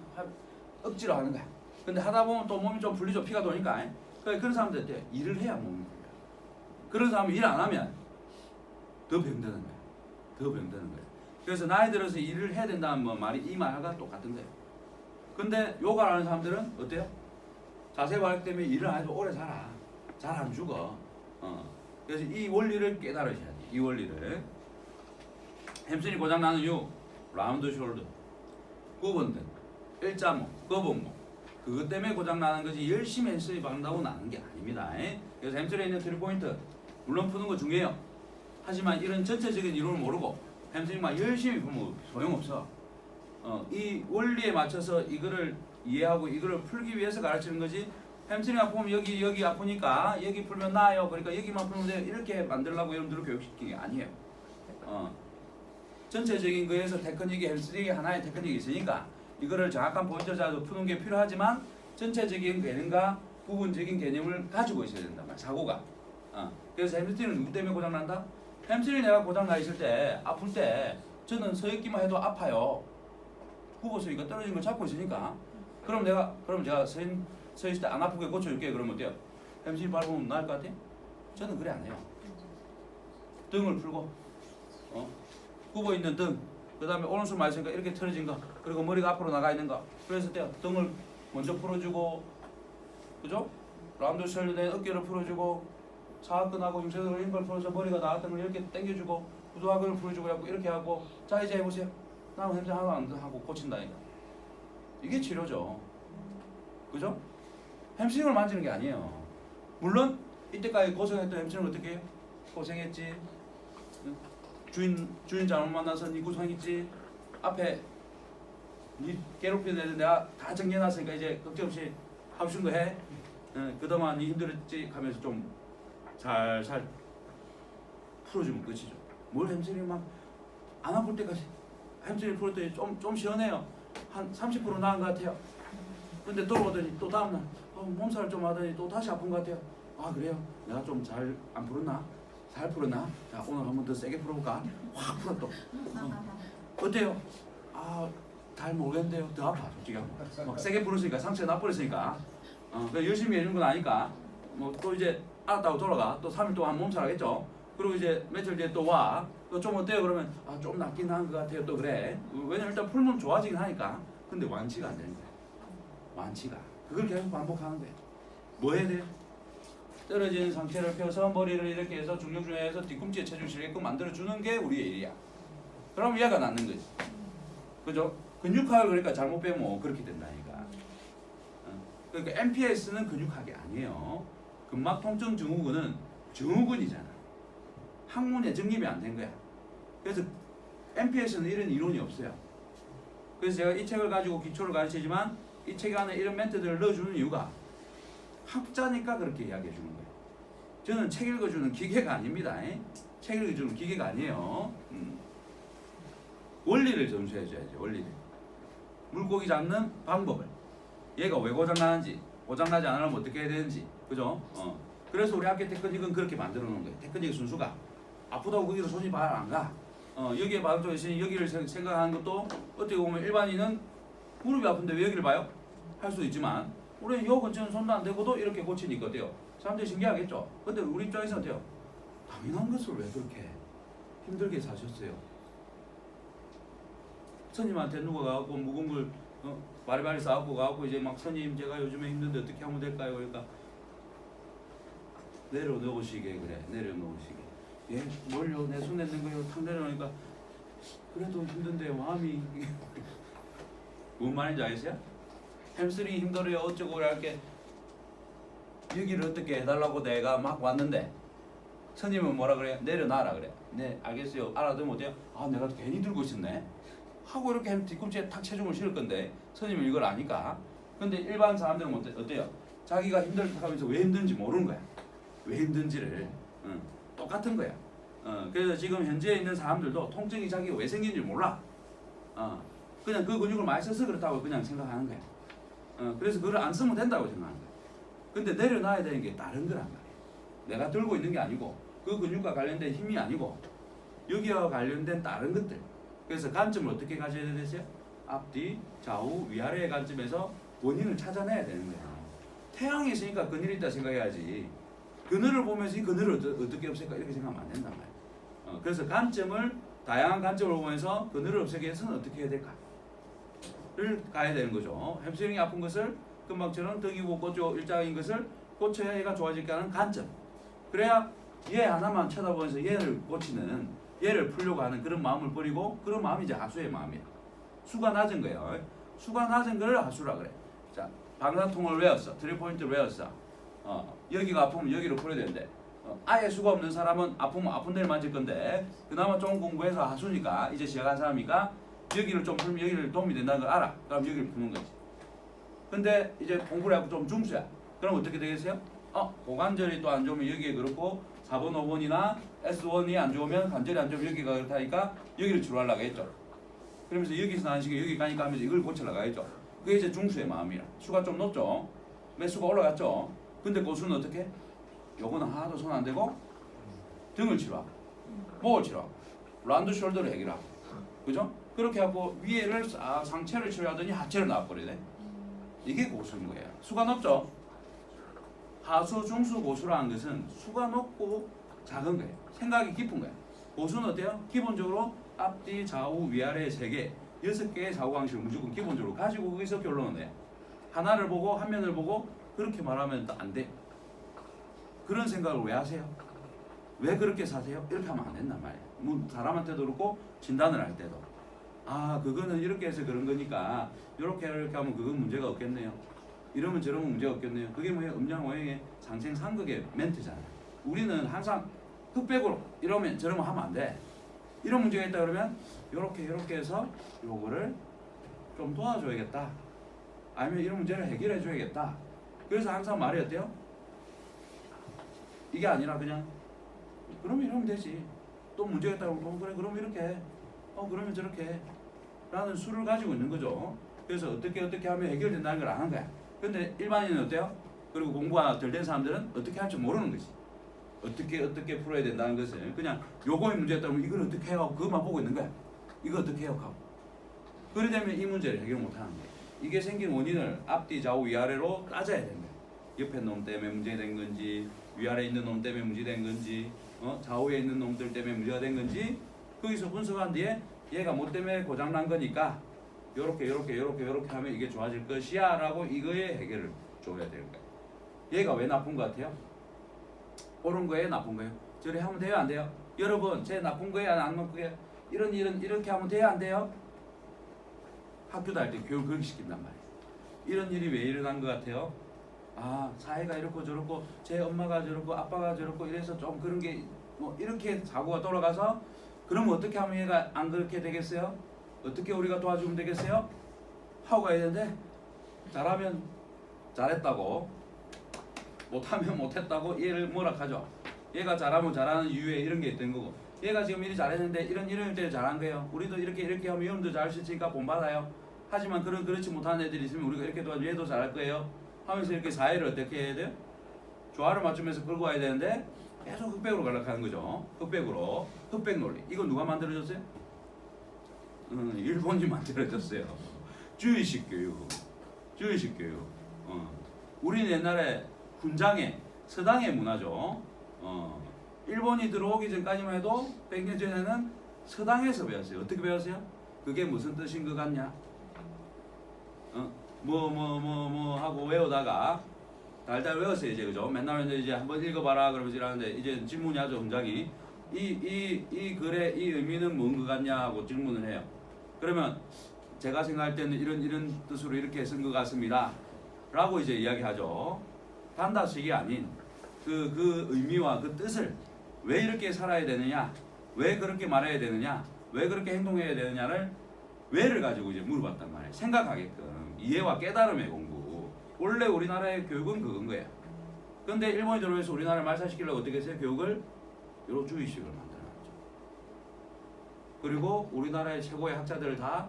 억지로 하는 거야. 근데 하다 보면 또 몸이 좀 풀리죠. 피가 도니까. 그러니까 그런 사람들 어때요? 일을 해야 몸이 풀려요. 그런 사람이 일 안 하면 더 병드는 거야. 더 병드는 거야. 그래서 나이 들어서 일을 해야 된다는 뭐 말이 이 말과 똑같은 거예요. 근데 요가를 하는 사람들은 어때요? 자세 발육 때문에 일을 안 해도 오래 살아. 잘 안 죽어. 그래서 이 원리를 깨달으셔야 돼. 이 원리를. 햄스트링 고장 나는 이유 라운드 숄더, 굽은 등, 일자목, 거북목 그것 때문에 고장 나는 거지 열심히 햄스트링 박는다고 나는 게 아닙니다. 그래서 햄스트링에 있는 3포인트 물론 푸는 거 중요해요. 하지만 이런 전체적인 이론을 모르고 햄스트링만 열심히 푸면 소용없어. 이 원리에 맞춰서 이거를 이해하고 이거를 풀기 위해서 가르치는 거지. 햄스트링 아프면 여기 아프니까 여기 풀면 나아요. 그러니까 여기만 풀면 돼요. 이렇게 만들려고 여러분들을 교육시키는 게 아니에요. 전체적인 거에서 테크닉이 햄스트링이 하나의 테크닉이 있으니까 이거를 정확한 포인트를 잡아서 푸는 게 필요하지만 전체적인 개념과 부분적인 개념을 가지고 있어야 된단 말이야. 사고가. 그래서 햄스트링은 누구 때문에 고장난다? 햄스트링 내가 고장나 있을 때 아플 때 저는 서 있기만 해도 아파요. 굽어서니까 떨어진 걸 잡고 있으니까. 그럼 제가 서 있을 때 안 아프게 고쳐줄게. 그러면 어때요? 햄스트링 밟으면 나을 것 같아? 저는 그래 안 해요. 등을 풀고 굽어 있는 등, 그 다음에 오른손 많이 쓰니까 이렇게 틀어진 거, 그리고 머리가 앞으로 나가 있는 거. 그래서 등을 먼저 풀어주고, 그죠? 라운드 숄더된 어깨를 풀어주고, 사각근하고 중쇄근을 힘을 풀어서 머리가 나왔던 걸 이렇게 당겨주고, 구두하근을 풀어주고 하고 이렇게 하고, 자 이제 해보세요. 나는 햄스트링 하나도 안 하고 고친다니까. 이게 치료죠. 그죠? 햄스트링을 만지는 게 아니에요. 물론 이때까지 고생했던 햄스트링을 어떻게 해요? 고생했지. 주인 잘못 만나서 니 고생했지. 앞에 니 괴롭히는 애들 내가 다 정리해놨으니까 이제 걱정 없이 하고 싶은 거 해. 그동안 니 힘들었지 하면서 좀 살살 풀어주면 끝이죠. 뭘 햄스트링 막 안 아플 때까지 햄스트링 풀었더니 좀 시원해요. 한 30% 나은 것 같아요. 근데 돌아오더니 또 다음날 몸살 좀 하더니 또 다시 아픈 것 같아요. 아 그래요? 내가 좀 잘 안 풀었나? 잘 풀었나? 자 오늘 한 번 더 세게 풀어볼까? 확 풀어 또. 어때요? 아 잘 모르겠는데요. 더 아파 솔직히. 막 세게 풀었으니까 상처가 나버렸으니까. 열심히 해준 건 아니까. 뭐 또 이제 알았다고 돌아가. 또 3일 동안 몸살 하겠죠. 그리고 이제 며칠 뒤에 또 와. 또 좀 어때요? 그러면 아 좀 낫긴 한 것 같아요. 또 그래. 왜냐면 일단 풀면 좋아지긴 하니까. 근데 완치가 안 되는 거야. 완치가. 그걸 계속 반복하는 거야. 뭐 해야 돼요? 떨어지는 상체를 펴서 머리를 이렇게 해서 중력중에서 뒤꿈치에 체중 실게끔 만들어주는 게 우리의 일이야. 그럼 얘가 낫는 거지. 그죠? 근육학을 그러니까 잘못 빼면 그렇게 된다니까. 그러니까 MPS는 근육학이 아니에요. 근막통증 증후군은 증후군이잖아. 학문에 정립이 안 된 거야. 그래서 MPS는 이런 이론이 없어요. 그래서 제가 이 책을 가지고 기초를 가르치지만 이 책 안에 이런 멘트들을 넣어주는 이유가 학자니까 그렇게 이야기해 주는 거예요. 저는 책 읽어주는 기계가 아닙니다. 책 읽어주는 기계가 아니에요. 원리를 점수해 줘야죠. 원리를. 물고기 잡는 방법을. 얘가 왜 고장나는지, 고장나지 않으면 어떻게 해야 되는지, 그죠? 그래서 우리 학교 테크닉은 그렇게 만들어 놓은 거예요. 테크닉 순수가 아프다고 거기로 손이 발 안 가. 여기에 마음속에 있으니 여기를 생각하는 것도 어떻게 보면 일반인은 무릎이 아픈데 왜 여기를 봐요? 할 수도 있지만 우리는 요 근처는 손도 안 대고도 이렇게 고치니까 어때요? 사람들이 신기하겠죠? 근데 우리 입장에서 어때요? 당연한 것을 왜 그렇게 힘들게 사셨어요? 스님한테 누가 가고 묵은 걸 바리바리 싸갖고 가고 이제 막 스님 제가 요즘에 힘든데 어떻게 하면 될까요? 그러니까 내려놓으시게 그래. 내려놓으시게. 예, 뭘요? 내 손에 있는 거요. 탁 내려놓으니까 그래도 힘든데 마음이 뭔 말인지 아세요? 햄스트링이 힘들어요. 어쩌고 그럴게. 여기를 어떻게 해달라고 내가 막 왔는데 스님은 뭐라 그래? 내려놔라 그래. 네 알겠어요. 알아두면 어때요? 아 내가 괜히 들고 있었네. 하고 이렇게 뒤꿈치에 탁 체중을 실을 건데 스님은 이걸 아니까. 근데 일반 사람들은 어때요? 자기가 힘들다 하면서 왜 힘든지 모르는 거야. 왜 힘든지를 똑같은 거야. 그래서 지금 현재 있는 사람들도 통증이 자기가 왜 생긴지 몰라. 그냥 그 근육을 많이 써서 그렇다고 그냥 생각하는 거야. 그래서 그걸 안 쓰면 된다고 생각하는 거야. 근데 내려놔야 되는 게 다른 거란 말이야. 내가 들고 있는 게 아니고 그 근육과 관련된 힘이 아니고 여기와 관련된 다른 것들. 그래서 관점을 어떻게 가져야 되세요? 앞뒤, 좌우, 위아래의 관점에서 원인을 찾아내야 되는 거야. 태양이 있으니까 그늘이 있다 생각해야지. 그늘을 보면서 이 그늘을 어떻게 없앨까 이렇게 생각하면 안 된단 말이야. 그래서 관점을 다양한 관점을 보면서 그늘을 없애기 위해서는 어떻게 해야 될까를 가야 되는 거죠. 햄스트링이 아픈 것을 금방처럼 등이 붓고 일자인 것을 고쳐야 얘가 좋아질까 하는 관점. 그래야 얘 하나만 쳐다보면서 얘를 고치는 얘를 풀려고 하는 그런 마음을 버리고 그런 마음이 이제 하수의 마음이야. 수가 낮은 거예요. 수가 낮은 걸 하수라 그래. 자, 방사통을 외웠어. 3포인트를 외웠어. 여기가 아프면 여기를 풀어야 되는데 아예 수가 없는 사람은 아프면 아픈 데를 만질 건데 그나마 좀 공부해서 하수니까 이제 시작한 사람이니까 여기를 좀 풀면 여기를 도움이 된다는 걸 알아. 그럼 여기를 푸는 거지. 근데 이제 공부를 하고 좀 중수야. 그럼 어떻게 되겠어요? 고관절이 또 안 좋으면 여기에 그렇고 4번, 5번이나 S1이 안 좋으면 관절이 안 좋으면 여기가 그렇다니까 여기를 치료하려고 했죠. 그러면서 여기서 나는 식이 여기 가니까 하면서 이걸 고치려고 했죠. 그게 이제 중수의 마음이라. 수가 좀 높죠. 매수가 올라갔죠. 근데 고수는 어떻게? 요거는 하나도 손 안 대고 등을 치료하고 목을 치료하고 라운드 숄더를 해결하고 그죠? 그렇게 하고 위에를 상체를 치료하더니 하체를 나와버리네. 이게 고수인 거예요. 수가 높죠? 하수, 중수, 고수라는 것은 수가 높고 작은 거예요. 생각이 깊은 거예요. 보수는 어때요? 기본적으로 앞뒤, 좌우, 위아래 3개, 6개의 사고방식을 무조건 기본적으로 가지고 거기서 결론을 내요. 하나를 보고 한 면을 보고 그렇게 말하면 안 돼. 그런 생각을 왜 하세요? 왜 그렇게 사세요? 이렇게 하면 안 된단 말이에요. 뭐 사람한테도 그렇고 진단을 할 때도 아 그거는 이렇게 해서 그런 거니까 이렇게 하면 그건 문제가 없겠네요. 이러면 저러면 문제가 없겠네요. 그게 뭐예요? 음양오행의 상생상극의 멘트잖아요. 우리는 항상 흑백으로 이러면 저러면 하면 안 돼. 이런 문제가 있다 그러면 이렇게 해서 요거를 좀 도와줘야겠다. 아니면 이런 문제를 해결해 줘야겠다. 그래서 항상 말이 어때요? 이게 아니라 그냥 그러면 이러면 되지. 또 문제가 있다고 그래 그러면 이렇게 해. 그러면 저렇게 해. 라는 수를 가지고 있는 거죠. 그래서 어떻게 하면 해결된다는 걸 아는 거야. 근데 일반인은 어때요? 그리고 공부가 덜 된 사람들은 어떻게 할지 모르는 거지. 어떻게 풀어야 된다는 것을 그냥 요거의 문제였다면 이걸 어떻게 해요? 그것만 보고 있는 거야. 이거 어떻게 해요? 하고. 그래 되면 이 문제를 해결 못하는 거야. 이게 생긴 원인을 앞뒤 좌우 위아래로 따져야 되는 거야. 옆에 놈 때문에 문제된 건지 위아래에 있는 놈 때문에 문제된 건지 좌우에 있는 놈들 때문에 문제가 된 건지 거기서 분석한 뒤에 얘가 뭐 때문에 고장난 거니까 요렇게 하면 이게 좋아질 것이야 라고 이거의 해결을 줘야 될 거야. 얘가 왜 나쁜 것 같아요? 옳은 거예요? 나쁜 거예요? 저래 하면 돼요? 안 돼요? 여러분 제 나쁜 거예요? 안 나쁜 거예요? 이렇게 하면 돼요? 안 돼요? 학교 다닐 때 교육 그렇게 시킨단 말이에요. 이런 일이 왜 일어난 것 같아요? 아 사회가 이렇고 저렇고 제 엄마가 저렇고 아빠가 저렇고 이래서 좀 그런 게 뭐 이렇게 사고가 돌아가서 그럼 어떻게 하면 얘가 안 그렇게 되겠어요? 어떻게 우리가 도와주면 되겠어요? 하고 가야 되는데 잘하면 잘했다고 못하면 못했다고 얘를 뭐라 하죠. 얘가 잘하면 잘하는 이유에 이런 게 있던 거고 얘가 지금 일이 잘했는데 이런 때 잘한 거예요. 우리도 이렇게 하면 여러분도 잘할 수 있으니까 본받아요. 하지만 그렇지 못하는 애들이 있으면 우리가 이렇게 도와주면 얘도 잘할 거예요 하면서 이렇게 사회를 어떻게 해야 돼요? 조화를 맞추면서 끌고 와야 되는데 계속 흑백으로 가려고 거죠. 흑백 논리. 이거 누가 만들어줬어요? 일본이 만들어줬어요. 주의식 교육. 우리는 옛날에 군장의 서당의 문화죠. 일본이 들어오기 전까지만 해도 100년 전에는 서당에서 배웠어요. 어떻게 배웠어요? 그게 무슨 뜻인 것 같냐? 뭐 하고 외우다가 달달 외웠어요. 이제 그죠? 맨날 이제 한번 읽어봐라 그러면서 이러는데 이제 질문이 하죠. 훈장이 이 글의 이 의미는 뭔 것 같냐 하고 질문을 해요. 그러면 제가 생각할 때는 이런 뜻으로 이렇게 쓴 것 같습니다 라고 이제 이야기하죠. 단답식이 아닌 그 의미와 그 뜻을 왜 이렇게 살아야 되느냐, 왜 그렇게 말해야 되느냐, 왜 그렇게 행동해야 되느냐를 왜를 가지고 이제 물어봤단 말이에요. 생각하게끔 이해와 깨달음의 공부. 원래 우리나라의 교육은 그건 거예요. 근데 일본이 들어오면서 우리나라를 말살시키려고 어떻게 했어요? 교육을 이런 주의식을 만들어놨죠. 그리고 우리나라의 최고의 학자들을 다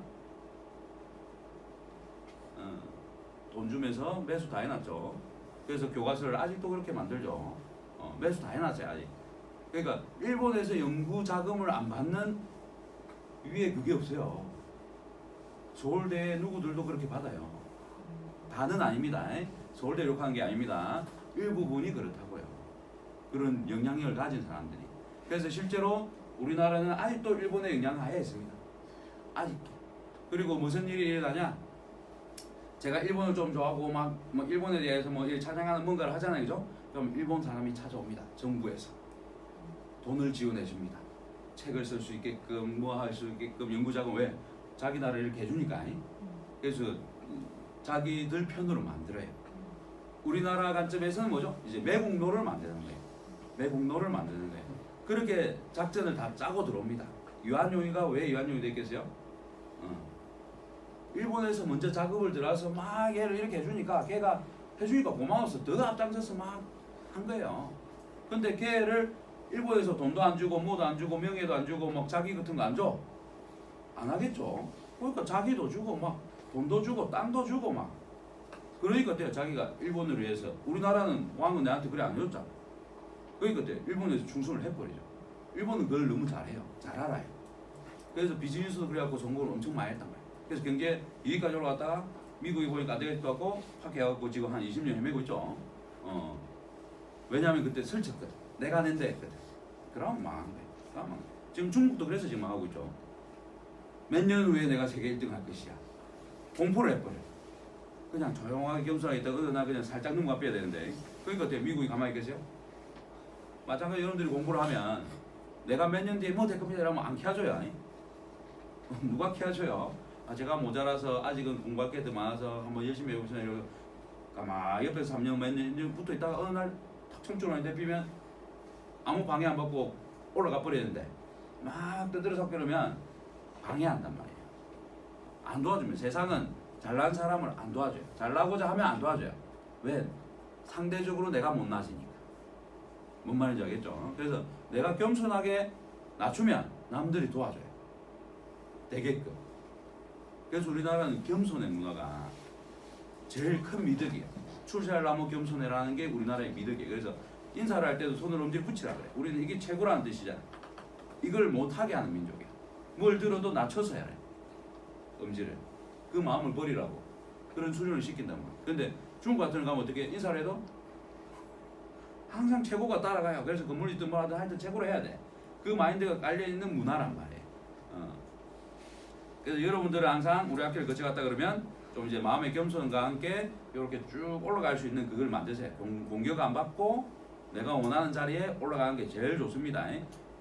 돈 주면서 매수 다 해놨죠. 그래서 교과서를 아직도 그렇게 만들죠. 매수 다 해놨어요 아직. 그러니까 일본에서 연구 자금을 안 받는 위에 그게 없어요. 서울대 누구들도 그렇게 받아요. 다는 아닙니다. 서울대 욕하는 게 아닙니다. 일부분이 그렇다고요. 그런 영향력을 가진 사람들이. 그래서 실제로 우리나라는 아직도 일본의 영향 하에 있습니다. 아직도. 그리고 무슨 일이 일어나냐? 제가 일본을 좀 좋아하고 뭐 일본에 대해서 뭐 찬양하는 뭔가를 하잖아요, 그죠? 그럼 일본 사람이 찾아옵니다. 정부에서 돈을 지원해 줍니다. 책을 쓸 수 있게끔 뭐 할 수 있게끔 연구자금 왜? 자기 나라를 이렇게 해주니까. 그래서 자기들 편으로 만들어요. 우리나라 관점에서는 뭐죠? 이제 매국노를 만드는 거예요. 매국노를 만드는 거예요. 그렇게 작전을 다 짜고 들어옵니다. 유한용이가 왜 유한용이 됐겠어요? 일본에서 먼저 작업을 들어와서 막 얘를 이렇게 해주니까 걔가 해주니까 고마워서 더 앞장서서 막 한 거예요. 근데 걔를 일본에서 돈도 안 주고 뭐도 안 주고 명예도 안 주고 막 자기 같은 거 안 줘? 안 하겠죠. 그러니까 자기도 주고 막 돈도 주고 땅도 주고 막 그러니까 돼요. 자기가 일본을 위해서. 우리나라는 왕은 내한테 그래 안 해줬잖아. 그러니까 돼요. 일본에서 충성을 해버리죠. 일본은 그걸 너무 잘해요. 잘 알아요. 그래서 비즈니스도 그래갖고 정보를 엄청 많이 했단 말이에요. 그래서 경제 이익까지 올라갔다가 미국이 보니까 안 되겠다 고 파괴해갖고 지금 한 20년 헤매고 있죠. 왜냐하면 그때 설쳤거든. 내가 낸다 했거든. 그럼 망한 거예요. 지금 중국도 그래서 지금 하고 있죠. 몇 년 후에 내가 세계 1등 할 것이야. 공포를 해버려. 그냥 조용하게 겸손하게 있다가 나 그냥 살짝 눈 감아야 되는데. 그러니까 어때요? 미국이 가만히 계세요? 마찬가지로 여러분들이 공부를 하면 내가 몇 년 뒤에 뭐 될 겁니다 이러면 안 키워줘요. 아니? 누가 키워줘요? 아, 제가 모자라서 아직은 공부할 게 더 많아서 한번 열심히 해보시면 이러고 가만히 옆에서 3년 몇 년 붙어 있다가 어느 날 탁 청춘원이 대피면 아무 방해 안 받고 올라가 버리는데 막 떠들어서 그러면 방해한단 말이에요. 안 도와주면 세상은 잘난 사람을 안 도와줘요. 잘나고자 하면 안 도와줘요. 왜? 상대적으로 내가 못나지니까. 뭔 말인지 알겠죠? 그래서 내가 겸손하게 낮추면 남들이 도와줘요. 되게끔. 그래서 우리나라는 겸손의 문화가 제일 큰 미덕이에요. 출세하려면 겸손해라는 게 우리나라의 미덕이에요. 그래서 인사를 할 때도 손을 엄지를 붙이라 그래. 우리는 이게 최고라는 뜻이잖아. 이걸 못하게 하는 민족이야. 뭘 들어도 낮춰서 해야 해. 엄지를. 그 마음을 버리라고. 그런 수련을 시킨단 말이야. 근데 중국 같은 데 가면 어떻게 인사를 해도 항상 최고가 따라가요. 그래서 건물이든 뭐라든 하여튼 최고로 해야 돼. 그 마인드가 깔려있는 문화란 말이에요. 그래서 여러분들은 항상 우리 학교를 거쳐갔다 그러면 좀 이제 마음의 겸손과 함께 이렇게 쭉 올라갈 수 있는 그걸 만드세요. 공격 안 받고 내가 원하는 자리에 올라가는 게 제일 좋습니다.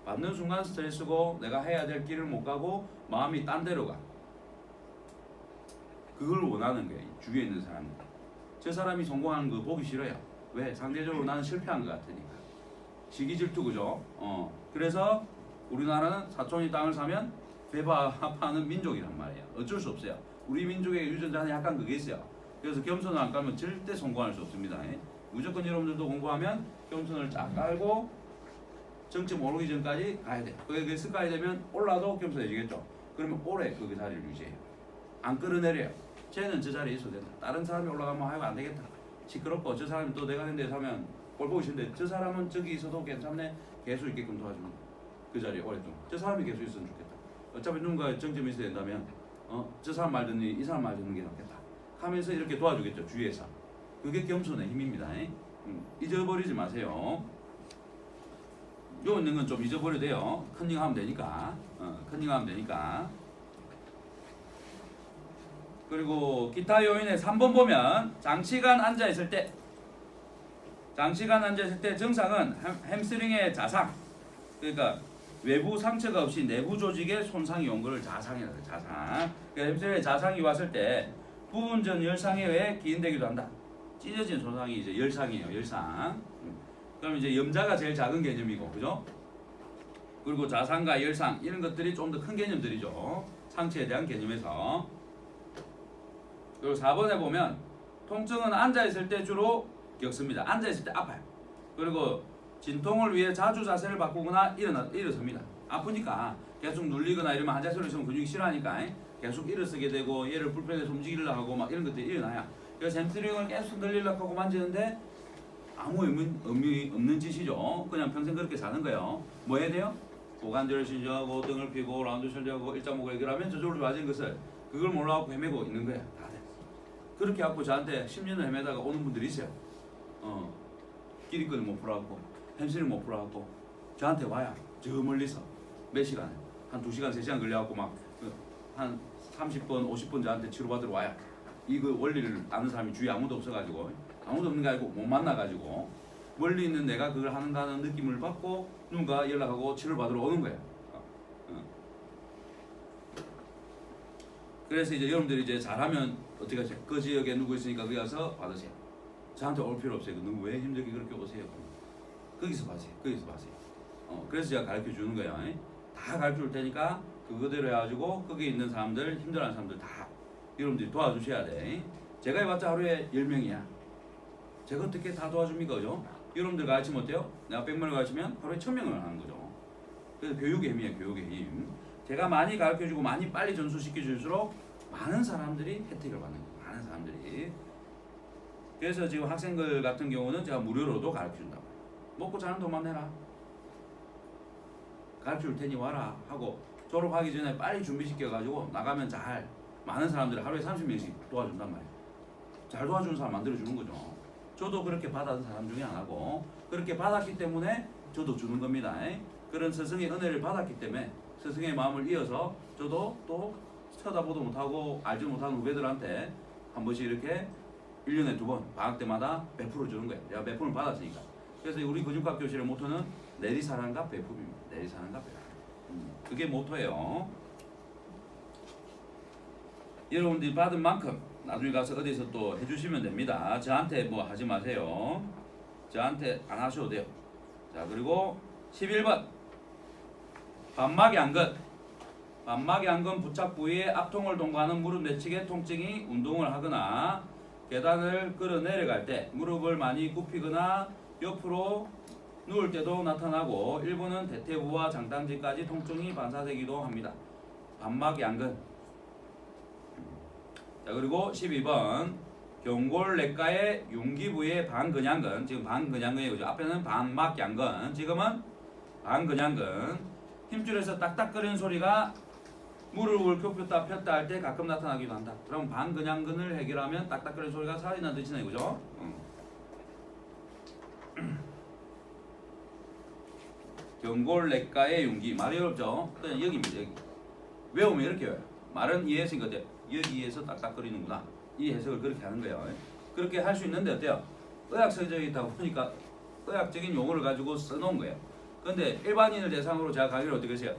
받는 순간 스트레스고 내가 해야 될 길을 못 가고 마음이 딴 데로 가. 그걸 원하는 거예요. 주위에 있는 사람들. 저 사람이 성공하는 거 보기 싫어요. 왜? 상대적으로 나는 실패한 것 같으니까. 시기 질투 그죠? 그래서 우리나라는 사촌이 땅을 사면 배반하는 민족이란 말이에요. 어쩔 수 없어요. 우리 민족의 유전자는 약간 그게 있어요. 그래서 겸손을 안 깔면 절대 성공할 수 없습니다. 무조건 여러분들도 공부하면 겸손을 쫙 깔고 정점 오르기 전까지 가야 돼요. 그게 습관이 되면 올라도 겸손해지겠죠. 그러면 오래 그 자리를 유지해요. 안 끌어내려요. 쟤는 저 자리에 있어도 된다. 다른 사람이 올라가면 하고 안 되겠다. 시끄럽고 저 사람이 또 내가 있는 데서 하면 꼴 보기 싫은데 저 사람은 저기 있어도 괜찮네. 계속 있게끔 도와줍니다. 그 자리에 오랫동안. 저 사람이 계속 있으면 좋겠다. 어차피 누군가 정점이 있어야 된다면 저 사람 말 듣니 이 사람 말 듣는 게 낫겠다 하면서 이렇게 도와주겠죠. 주위에서. 그게 겸손의 힘입니다. 잊어버리지 마세요. 요 있는 건 좀 잊어버려도 돼요. 컨닝하면 되니까. 컨닝하면 되니까. 그리고 기타 요인의 3번 보면 장시간 앉아있을 때 정상은 햄스트링의 자상, 그러니까 외부 상처가 없이 내부 조직의 손상이 온 것을 자상이라고 해요. 자상. 그러니까 햄스트링의 자상이 왔을 때 부분전 열상에 의해 기인되기도 한다. 찢어진 손상이 이제 열상이에요. 열상. 그럼 이제 염자가 제일 작은 개념이고, 그죠? 그리고 자상과 열상 이런 것들이 좀 더 큰 개념들이죠. 상처에 대한 개념에서. 그리고 4번에 보면 통증은 앉아있을 때 주로 겪습니다. 앉아있을 때 아파요. 그리고 진통을 위해 자주 자세를 바꾸거나 일어섭니다. 아프니까 계속 눌리거나 이러면 한 자세로 있으면 근육이 싫어하니까 계속 일어서게 되고 얘를 불편해서 움직이려고 하고 막 이런 것들이 일어나요. 그래서 햄스트링을 계속 늘리려고 하고 만지는데 아무 의미 없는 짓이죠. 그냥 평생 그렇게 사는 거예요. 뭐 해야 돼요? 고관절을 신경하고 등을 펴고 라운드 숄더하고 일자목을 해결하면 저절로 좋아진 것을 그걸 몰라갖고 헤매고 있는 거야. 다들. 그렇게 갖고 저한테 10년을 헤매다가 오는 분들이 있어요. 끼리끈을 못 풀어갖고 햄스트링 못 풀어갖고 저한테 와요. 저 멀리서 몇 시간 한 2시간 3시간 걸려갖고 막 한 30번 50번 저한테 치료받으러 와요. 이거 원리를 아는 사람이 주위에 아무도 없어가지고 아무도 없는 게 아니고 못 만나가지고 멀리 있는 내가 그걸 하는다는 느낌을 받고 누군가 연락하고 치료받으러 오는 거예요. 그래서 이제 여러분들이 이제 잘하면 어떻게 하세요? 그 지역에 누구 있으니까 거기 가서 받으세요. 저한테 올 필요 없어요. 누구 왜 힘들게 그렇게 오세요? 거기서 받으세요. 거기서 받으세요. 그래서 제가 가르쳐 주는 거예요. 다 가르쳐 줄 테니까 그거대로 해가지고 거기 있는 사람들 힘들어하는 사람들 다 여러분들이 도와주셔야 돼. 제가 해봤자 하루에 10명이야. 제가 어떻게 다 도와줍니까? 그죠? 여러분들 가르치면 어때요? 내가 100명을 가르치면 하루에 1000명을 하는 거죠. 그래서 교육의 힘이에요. 교육의 힘. 제가 많이 가르쳐주고 많이 빨리 전수시켜줄수록 많은 사람들이 혜택을 받는 거예요. 많은 사람들이. 그래서 지금 학생들 같은 경우는 제가 무료로도 가르쳐준다고. 먹고 자는 돈만 내라. 가르쳐줄 테니 와라 하고 졸업하기 전에 빨리 준비시켜가지고 나가면 잘 많은 사람들이 하루에 30명씩 도와준단 말이에요. 잘 도와주는 사람 만들어주는 거죠. 저도 그렇게 받은 사람 중에 하나고 그렇게 받았기 때문에 저도 주는 겁니다. 그런 스승의 은혜를 받았기 때문에 스승의 마음을 이어서 저도 또 쳐다보도 못하고 알지 못하는 후배들한테 한 번씩 이렇게 1년에 2번 방학 때마다 베풀어 주는 거예요. 내가 베풀을 받았으니까. 그래서 우리 근육학 교실의 모토는 내리사랑과 베풀입니다. 내리사랑과 베풀. 그게 모토예요. 여러분들이 받은 만큼 나중에 가서 어디서 또 해주시면 됩니다. 저한테 뭐 하지 마세요. 저한테 안 하셔도 돼요. 자, 그리고 11번 반막양근. 반막양근 부착 부위의 앞통을 동거하는 무릎 내측의 통증이 운동을 하거나 계단을 끌어 내려갈 때 무릎을 많이 굽히거나 옆으로 누울 때도 나타나고 일부는 대퇴부와 장당지까지 통증이 반사되기도 합니다. 반막양근. 자, 그리고 12번 경골내과의 융기 부위의 반근양근. 지금 반근양근이에요. 그죠? 앞에는 반막양근, 지금은 반근양근. 힘줄에서 딱딱거리는 소리가 무릎을 굽혔다 폈다 할 때 가끔 나타나기도 한다. 그럼 반근양근을 해결하면 딱딱거리는 소리가 사라진다는 뜻이네, 그죠? 경골내과의 융기. 말이 어렵죠? 여기입니다. 여기. 외우면 이렇게 외워요. 말은 이해했으니까 돼요. 여기에서 딱딱거리는구나. 이 해석을 그렇게 하는 거예요. 그렇게 할 수 있는데 어때요? 의학서적이다 보니까 의학적인 용어를 가지고 써놓은 거예요. 그런데 일반인을 대상으로 제가 강의를 어떻게 했어요?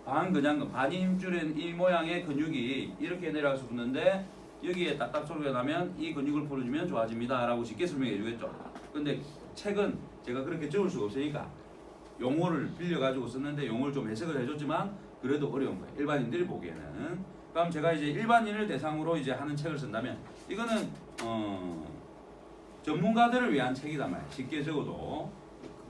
반근양근, 반이 힘줄인 이 모양의 근육이 이렇게 내려가서 붙는데 여기에 딱딱 소리가 나면 이 근육을 풀어주면 좋아집니다 라고 쉽게 설명해 주겠죠. 근데 책은 제가 그렇게 적을 수가 없으니까 용어를 빌려가지고 썼는데 용어를 좀 해석을 해줬지만 그래도 어려운 거예요. 일반인들이 보기에는. 그럼 제가 이제 일반인을 대상으로 이제 하는 책을 쓴다면 이거는 전문가들을 위한 책이단 말이에요. 쉽게 적어도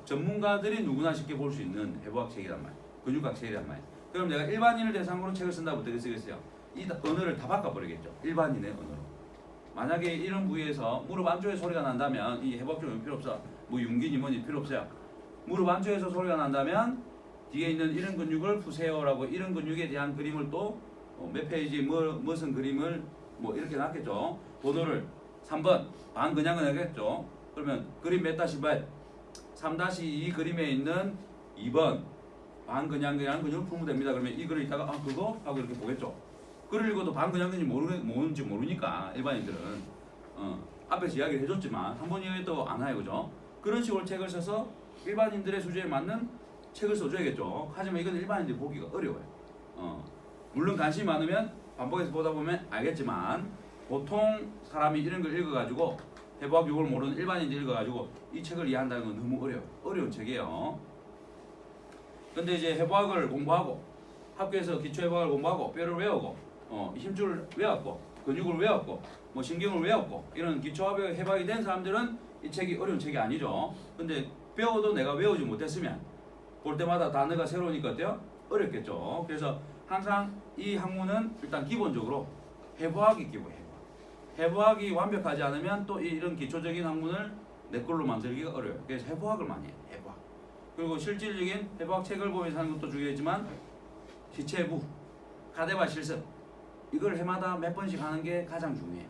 전문가들이 누구나 쉽게 볼 수 있는 해부학 책이란 말이에요. 근육학 책이란 말이에요. 그럼 내가 일반인을 대상으로 책을 쓴다고 어떻게 쓰겠어요? 이 언어를 다 바꿔버리겠죠. 일반인의 언어로. 만약에 이런 부위에서 무릎 안쪽에 소리가 난다면 이 해부학적인 필요 없어. 뭐 융기니 뭐니 필요 없어요. 무릎 안쪽에서 소리가 난다면 뒤에 있는 이런 근육을 푸세요라고 이런 근육에 대한 그림을 또 몇 페이지 무슨 그림을 뭐 이렇게 놨겠죠. 번호를 3번 반근양근 하겠죠. 그러면 그림 몇 다시 몇 3-2 그림에 있는 2번 반근양근이라는 근육을 풀면 됩니다. 그러면 이 글을 읽다가 아 그거? 하고 이렇게 보겠죠. 글을 읽어도 반근양근이 뭔지 모르니까 일반인들은 앞에서 이야기를 해줬지만 한 번 이야기해도 안 해요. 그죠? 그런 식으로 책을 써서 일반인들의 수준에 맞는 책을 써줘야겠죠. 하지만 이건 일반인들이 보기가 어려워요. 물론 관심이 많으면 반복해서 보다 보면 알겠지만 보통 사람이 이런 걸 읽어가지고 해부학 용어를 모르는 일반인들이 읽어가지고 이 책을 이해한다는 건 너무 어려운 책이에요. 근데 이제 해부학을 공부하고 학교에서 기초해부학을 공부하고 뼈를 외우고 힘줄을 외웠고 근육을 외웠고 뭐 신경을 외웠고 이런 기초해부학이 된 사람들은 이 책이 어려운 책이 아니죠. 근데 배워도 내가 외우지 못했으면 볼 때마다 단어가 새로우니까 어때요? 어렵겠죠. 그래서 항상 이 학문은 일단 기본적으로 해부학이 기본이에요. 해부학이 완벽하지 않으면 또 이런 기초적인 학문을 내 걸로 만들기가 어려워요. 그래서 해부학을 많이 해요. 해부학. 그리고 실질적인 해부학 책을 보면서 하는 것도 중요하지만 시체부, 가대바 실습 이걸 해마다 몇 번씩 하는 게 가장 중요해요.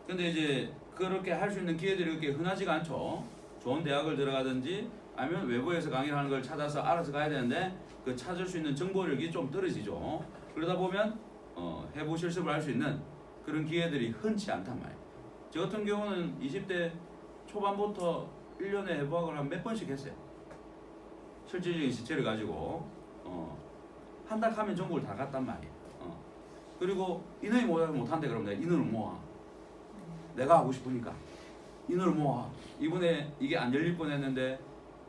근데 이제 그렇게 할 수 있는 기회들이 그렇게 흔하지가 않죠. 좋은 대학을 들어가든지 아니면 외부에서 강의를 하는 걸 찾아서 알아서 가야 되는데 그 찾을 수 있는 정보력이 좀 떨어지죠. 그러다 보면 해부 실습을 할 수 있는 그런 기회들이 흔치 않단 말이에요. 저 같은 경우는 20대 초반부터 1년에 해부학을 한 몇 번씩 했어요. 실질적인 시체를 가지고 한 달 하면 전국을 다 갔단 말이에요. 그리고 인원이 못한대 그러면 내가 인원을 모아. 내가 하고 싶으니까 인원을 모아. 이번에 이게 안 열릴 뻔했는데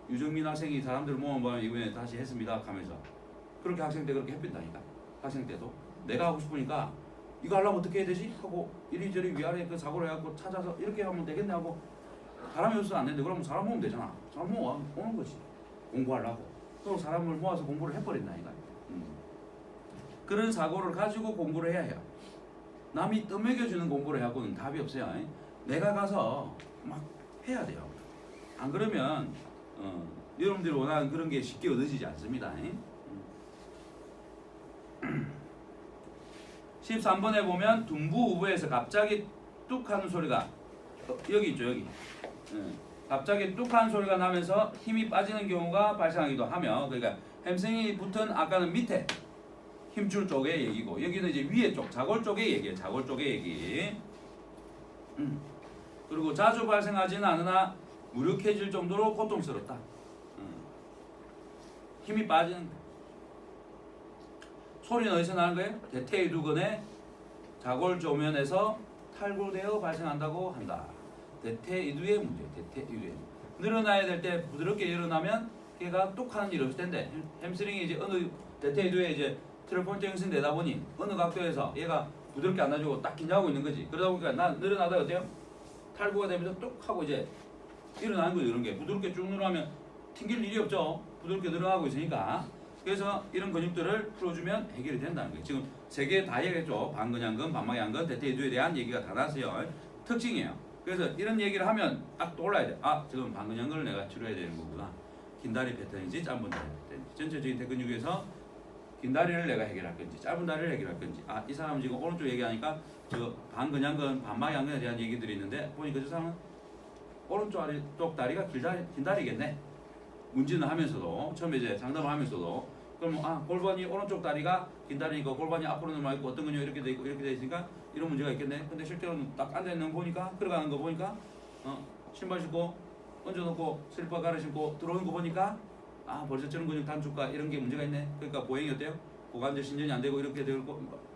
유정민 학생이 사람들을 모아보면 이번에 다시 했습니다 하면서 그렇게 학생 때 그렇게 해빈다니까. 학생 때도 내가 하고 싶으니까 이거 하려면 어떻게 해야 되지? 하고 이리저리 위아래 그 사고를 해갖고 찾아서 이렇게 하면 되겠네 하고 사람이 없어서 안 되는데 그러면 사람 모으면 되잖아. 사람 모아 오는 거지. 공부하려고. 또 사람을 모아서 공부를 해버린다니까. 그런 사고를 가지고 공부를 해야 해요. 남이 떠먹여주는 공부를 해갖고는 답이 없어요. 내가 가서 막 해야 돼요. 안 그러면 여러분들이 원하는 그런 게 쉽게 얻어지지 않습니다. 13번에 보면 둔부 우부에서 갑자기 뚝 하는 소리가 여기 있죠 여기. 갑자기 뚝한 소리가 나면서 힘이 빠지는 경우가 발생하기도 하며, 그러니까 햄스트링이 붙은 아까는 밑에 힘줄 쪽의 얘기고, 여기는 이제 위에 쪽 자골 쪽의 얘기예요. 자골 쪽의 얘기. 그리고 자주 발생하지는 않으나 무력해질 정도로 고통스럽다. 힘이 빠지는 거예요. 소리는 어디서 나는 거예요? 대퇴이두근의 자골 조면에서 탈구되어 발생한다고 한다. 대퇴이두의 문제. 대퇴이두의 늘어나야 될 때 부드럽게 일어나면 걔가 뚝 하는 일이 없을 텐데, 햄스트링이 이제 어느 대퇴이두에 이제 트래폴트 형성이 되다 보니 어느 각도에서 얘가 부드럽게 안 놔주고 딱 긴장하고 있는 거지. 그러다 보니까 나 늘어나다가 어때요? 탈구가 되면서 뚝 하고 이제 일어나는 거죠. 이런 게 부드럽게 쭉 늘어나면 튕길 일이 없죠. 부드럽게 늘어나고 있으니까. 그래서 이런 근육들을 풀어주면 해결이 된다는 거예요. 지금 세 개 다 얘기했죠. 반근양근, 반막양근, 대퇴이두에 대한 얘기가 다 나왔어요. 특징이에요. 그래서 이런 얘기를 하면 딱 떠올라야 돼. 아, 지금 반근양근을 내가 치료해야 되는 거구나. 긴 다리 패턴인지 짧은 다리 패턴인지. 전체적인 대근육에서 긴 다리를 내가 해결할 건지 짧은 다리를 해결할 건지. 아, 이 사람은 지금 오른쪽 얘기하니까 저 반근양근, 반막양근에 대한 얘기들이 있는데, 보니까 저 사람은 오른쪽 다리가 긴 다리겠네. 문제는 하면서도, 처음에 이제 상담을 하면서도, 그럼 아, 골반이 오른쪽 다리가 긴 다리니까 골반이 앞으로 넘어 있고 어떤 근육이 이렇게 돼 있고 이렇게 돼 있으니까 이런 문제가 있겠네. 근데 실제로는 딱 앉아 있는 거 보니까, 걸어가는 거 보니까, 신발 신고 얹어놓고 슬리퍼 갈아 신고 들어오는 거 보니까, 아, 벌써 저런 근육 단축과 이런 게 문제가 있네. 그러니까 보행이 어때요? 고관절 신전이 안 되고 이렇게 되고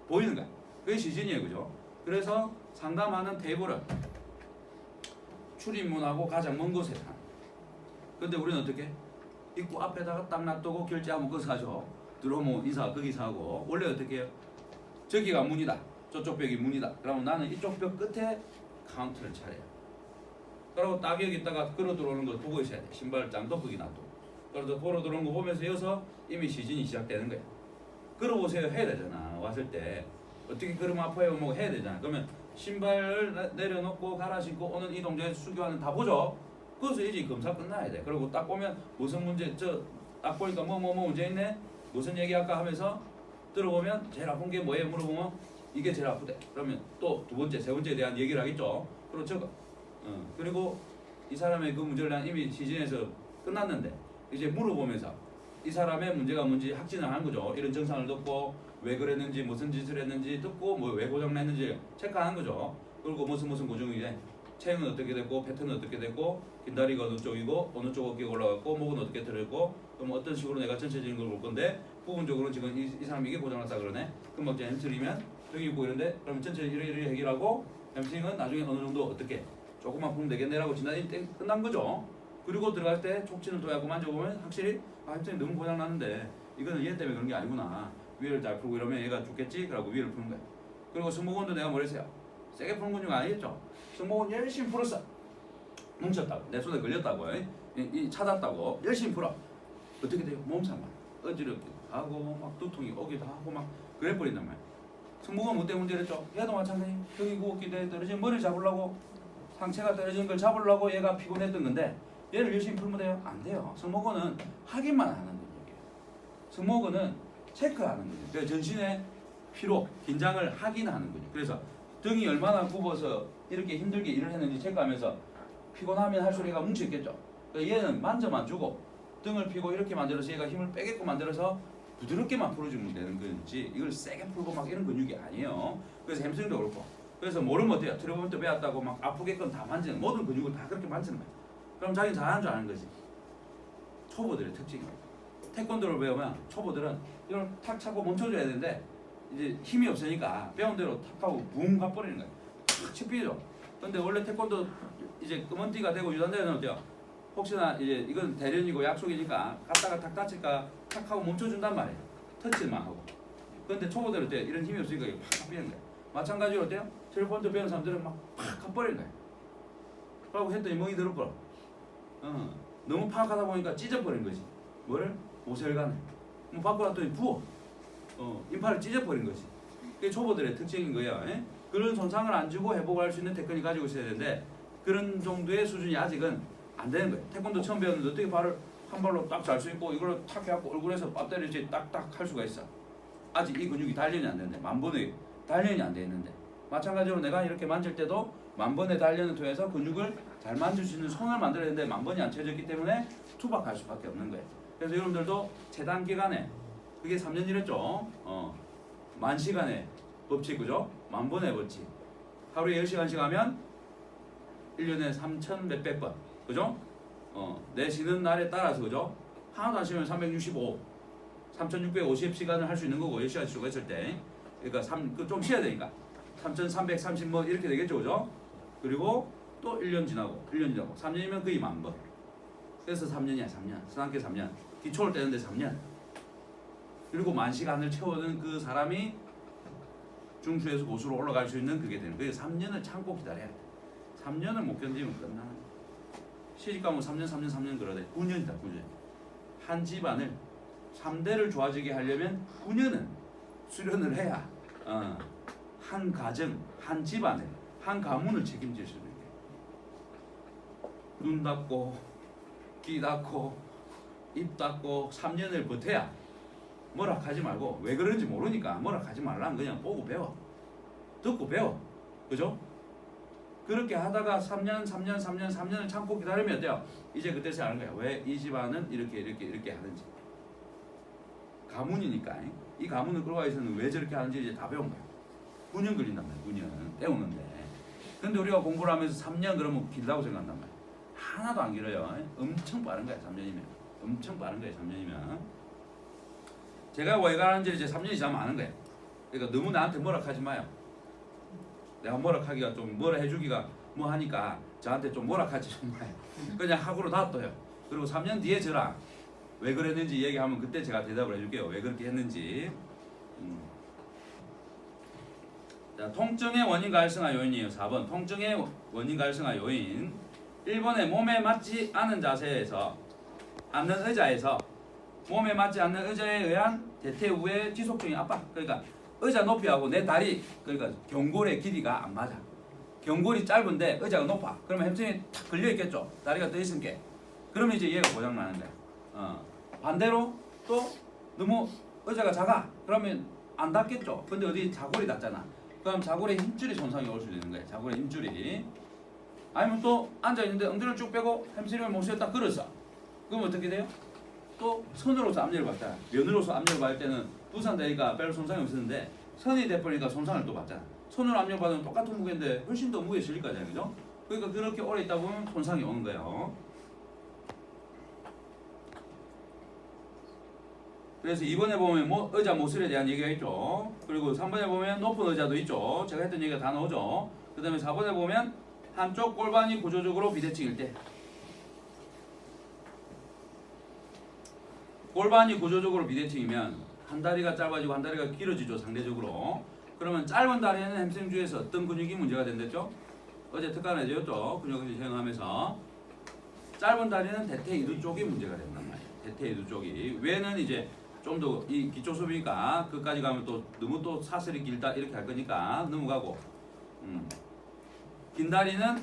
보이는 거야. 그게 시즌이에요, 그죠? 그래서 상담하는 테이블을 출입문하고 가장 먼 곳에 타. 근데 우리는 어떻게? 입구 앞에다가 딱 놔두고 결제하면 거기서 하죠. 들어오면 인사 거기서 하고. 원래 어떻게 해요? 저기가 문이다. 저쪽 벽이 문이다. 그러면 나는 이쪽 벽 끝에 카운터를 차려요. 그리고 딱 여기 있다가 걸어 들어오는 거 보고 있어야 돼. 신발장도 거기 놔두고. 그래서 걸어 들어오는 거 보면서 여기서 이미 시즌이 시작되는 거예요. 걸어보세요 해야 되잖아. 왔을 때 어떻게 걸으면 아파요 뭐 해야 되잖아. 그러면 신발을 내려놓고 갈아 신고 오는 이 동작에 수교하는 다 보죠. 그래서 이제 검사 끝나야 돼. 그리고 딱 보면 무슨 문제, 딱 보니까 뭐 문제 있네? 무슨 얘기할까 하면서 들어보면 제일 아픈 게 뭐예요? 물어보면 이게 제일 아프대. 그러면 또 두 번째, 세 번째에 대한 얘기를 하겠죠. 그렇죠. 그리고 이 사람의 그 문제를 난 이미 시즌에서 끝났는데 이제 물어보면서 이 사람의 문제가 뭔지 확진을 하는 거죠. 이런 증상을 듣고 왜 그랬는지, 무슨 짓을 했는지 듣고 뭐 왜 고장났는지 체크하는 거죠. 그리고 무슨 고정이래. 체형은 어떻게 됐고 패턴은 어떻게 됐고 긴 다리가 어느 쪽이고 어느 쪽 어깨가 올라갔고 목은 어떻게 들었고 그럼 어떤 식으로 내가 전체적인 걸 볼 건데 부분적으로 지금 이 사람이 이게 고장났다 그러네. 그럼 막 햄스트링이면 등이 있고 이런데 그러면 전체 이래 해결하고 햄스트링은 나중에 어느 정도 어떻게 조금만 풀면 되겠네라고 진단이 끝난 거죠. 그리고 들어갈 때 촉진을 둬야고 만져보면 확실히 아, 햄스트링 너무 고장났는데 이거는 얘 때문에 그런 게 아니구나. 위를 잘 풀고 이러면 얘가 죽겠지? 그러고 위를 푸는 거야. 그리고 승모근도 내가 뭐랬어요? 세게 푸는 근육 아니겠죠? 승모근 열심히 풀었어. 뭉쳤다고. 내 손에 걸렸다고. 이 찾았다고. 열심히 풀어. 어떻게 돼요? 몸살만. 어지럽기도 하고 막 두통이 오기도 하고 막 그래 버린단 말이야. 승모근 뭐 때문에 문제랬죠? 얘도 마찬가지. 여기 구멍기대에 떨어진 머리 잡으려고 상체가 떨어진 걸 잡으려고 얘가 피곤했던 건데 얘를 열심히 풀면 돼요? 안 돼요. 승모근은 확인만 하는 근육이에요. 승모근은 체크하는 거죠. 그래서 전신의 피로, 긴장을 확인하는 거죠. 그래서 등이 얼마나 굽어서 이렇게 힘들게 일을 했는지 체크하면서 피곤하면 할 소리가 뭉쳐있겠죠. 그러니까 얘는 만져만 주고 등을 펴고 이렇게 만들어서 얘가 힘을 빼게끔 만들어서 부드럽게만 풀어주면 되는 건지 이걸 세게 풀고 막 이런 근육이 아니에요. 그래서 햄스트링도 그렇고. 그래서 모르면 어때요? 트레버먼트 배웠다고 막 아프게끔 다 만지는 모든 근육을 다 그렇게 만지는 거예요. 그럼 자기는 잘하는 줄 아는 거지. 초보들의 특징이에요. 태권도를 배우면 초보들은 이걸 탁 차고 멈춰줘야 되는데 이제 힘이 없으니까 배운 대로 탁 하고 붕 가버리는 거예요. 탁 치피죠. 근데 원래 태권도 이제 금원띠가 되고 유단대회는 어때요? 혹시나 이제 이건 대련이고 약속이니까 갔다가 탁 다칠까 탁 하고 멈춰준단 말이에요. 터치만 하고. 근데 초보들은 어때요? 이런 힘이 없으니까 이게 팍 가버리는 거예요. 마찬가지로 어때요? 트레펀트 배운 사람들은 막 팍 가버리는 거예요. 그러고 했더니 멍이 들어버려. 너무 파악하다 보니까 찢어버린 거지. 뭐를? 모세혈관을. 뭐 받고 났더니 부어. 인파를 찢어버린 거지. 그게 초보들의 특징인 거예요. 에? 그런 손상을 안 주고 회복할 수 있는 태권이 가지고 있어야 되는데 그런 정도의 수준이 아직은 안 되는 거예요. 태권도 처음 배웠는데 어떻게 발을 한 발로 딱 잘 수 있고 이걸 탁 해갖고 얼굴에서 빡때리지 딱딱 할 수가 있어. 아직 이 근육이 단련이 안 되는데 만번의 단련이 안 돼 있는데 마찬가지로 내가 이렇게 만질 때도 만번의 단련을 통해서 근육을 잘 만질 수 있는 손을 만들어야 되는데 만번이 안 채워졌기 때문에 투박할 수밖에 없는 거예요. 그래서 여러분들도 최단기간에 그게 3년이랬죠. 만시간의 법칙 그죠? 만번의 법칙. 하루에 10시간씩 하면 1년에 3,000 몇백 번 그죠? 내 쉬는 날에 따라서 그죠? 하나도 안 쉬면 365 3,650시간을 할 수 있는 거고 10시간 쉬고 했을 때 그러니까 좀 쉬어야 되니까 3,330 뭐 이렇게 되겠죠 그죠? 그리고 또 1년 지나고 1년 지나고 3년이면 거의 만번. 그래서 3년이야 3년. 스난게 3년. 기초를 떼는데 3년. 그리고 만 시간을 채우는 그 사람이 중수에서 고수로 올라갈 수 있는 그게 되는 거예요. 3년을 참고 기다려야 돼. 3년을 못 견디면 끝나는 거야. 시집가면 3년 그러대. 9년이다 9년. 한 집안을 3대를 좋아지게 하려면 9년은 수련을 해야 한 가정, 한 집안을, 한 가문을 책임질 수 있는 거예요. 눈 닫고 귀 닫고 입 닫고 3년을 버텨야 뭐라 하지 말고 왜 그런지 모르니까 뭐라 하지 말라는 그냥 보고 배워. 듣고 배워. 그죠? 그렇게 하다가 3년을 참고 기다리면 어때요? 이제 그때서 아는 거야. 왜 이 집안은 이렇게 하는지. 가문이니까 이 가문을 끌어가기 위해서는 왜 저렇게 하는지 이제 다 배운 거야. 9년 걸린단 말이야. 9년 때우는데. 근데 우리가 공부를 하면서 3년 그러면 길다고 생각한단 말이야. 하나도 안 길어요. 엄청 빠른 거야. 3년이면. 엄청 빠른 거야. 3년이면. 제가 왜 가는지 이제 3년이 지나면 아는 거야. 그러니까 너무 나한테 뭐라 하지 마요. 내가 뭐라 하기가 좀 뭐라 해주기가 뭐 하니까 저한테 좀 뭐라 하지 좀 마요. 그냥 학으로 놔둬요. 그리고 3년 뒤에 저랑 왜 그랬는지 얘기하면 그때 제가 대답을 해줄게요. 왜 그렇게 했는지. 자, 통증의 원인 가일성화 요인이에요. 4번 통증의 원인 가일성화 요인. 1번에 몸에 맞지 않은 자세에서 앉는 의자에서 몸에 맞지 않는 의자에 의한 대퇴 후의 지속적인 압박. 그러니까 의자 높이하고 내 다리 그러니까 경골의 길이가 안 맞아. 경골이 짧은데 의자가 높아. 그러면 햄스트링이 탁 걸려 있겠죠. 다리가 떠 있은 게. 그러면 이제 얘가 고장 나는 거야. 반대로 또 너무 의자가 작아. 그러면 안 닿겠죠. 근데 어디 자골이 닿잖아. 그럼 자골의 힘줄이 손상이 올 수 있는 거야. 자골의 힘줄이. 아니면 또 앉아 있는데 엉덩이를 쭉 빼고 햄스트링을 못쓰딱 걸었어. 그럼 어떻게 돼요? 또 선으로서 압력을 받잖아. 면으로서 압력을 받을 때는 부상되니까 별 손상이 없었는데 선이 돼버리니까 손상을 또 받잖아. 손으로 압력 받으면 똑같은 무게인데 훨씬 더 무게 실릴 거잖아요. 그죠? 그러니까 그렇게 오래 있다 보면 손상이 오는 거예요. 그래서 2번에 보면 뭐 의자 모술에 대한 얘기가 있죠. 그리고 3번에 보면 높은 의자도 있죠. 제가 했던 얘기가 다 나오죠. 그 다음에 4번에 보면 한쪽 골반이 구조적으로 비대칭일 때 골반이 구조적으로 비대칭이면 한 다리가 짧아지고 한 다리가 길어지죠. 상대적으로. 그러면 짧은 다리에는 햄스트링 주에서 어떤 근육이 문제가 된댔죠? 어제 특강에 되었죠. 근육을 사용하면서 짧은 다리는 대퇴 이두 쪽이 문제가 된단 말이에요. 대퇴 이두 쪽이. 왜는 이제 좀 더 이 기초 수비니까 그까지 가면 또 너무 또 사슬이 길다 이렇게 할 거니까 넘어가고. 긴 다리는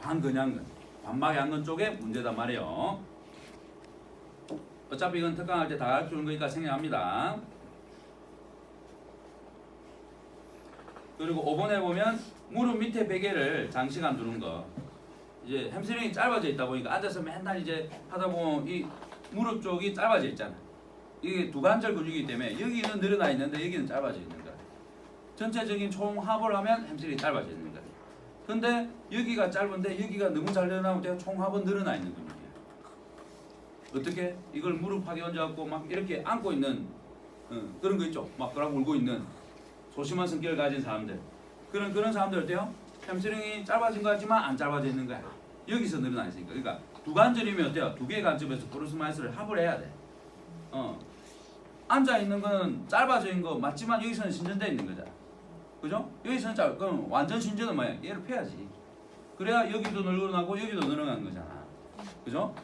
반근양근, 반막양근 쪽에 문제단 말이에요. 어차피 이건 특강할 때 다 가르쳐주는 거니까 생략합니다. 그리고 5번에 보면 무릎 밑에 베개를 장시간 두는 거. 이제 햄스트링이 짧아져 있다 보니까 앉아서 맨날 이제 하다 보면 이 무릎 쪽이 짧아져 있잖아. 이게 두관절 근육이기 때문에 여기는 늘어나 있는데 여기는 짧아져 있는 거야. 전체적인 총합을 하면 햄스트링이 짧아져 있는 거야. 근데 여기가 짧은데 여기가 너무 잘 늘어나면 내가 총합은 늘어나 있는 근육이야. 어떻게? 이걸 무릎하게 얹어갖고 막 이렇게 안고 있는 그런 거 있죠. 막 그러고 울고 있는 소심한 성격을 가진 사람들. 그런 사람들 어때요? 햄스트링이 짧아진 것 같지만 안 짧아져 있는 거야. 여기서 늘어나 있으니까. 그러니까 두 관절이면 어때요? 두 개의 관절에서 크로스 마이너스를 합을 해야 돼. 앉아 있는 거는 짧아져 있는 거 맞지만 여기서는 신전돼 있는 거잖아. 그죠? 여기서는 그럼 완전 신전은 뭐야? 얘를 펴야지. 그래야 여기도 늘어나고 여기도 늘어나는 거잖아. 그죠?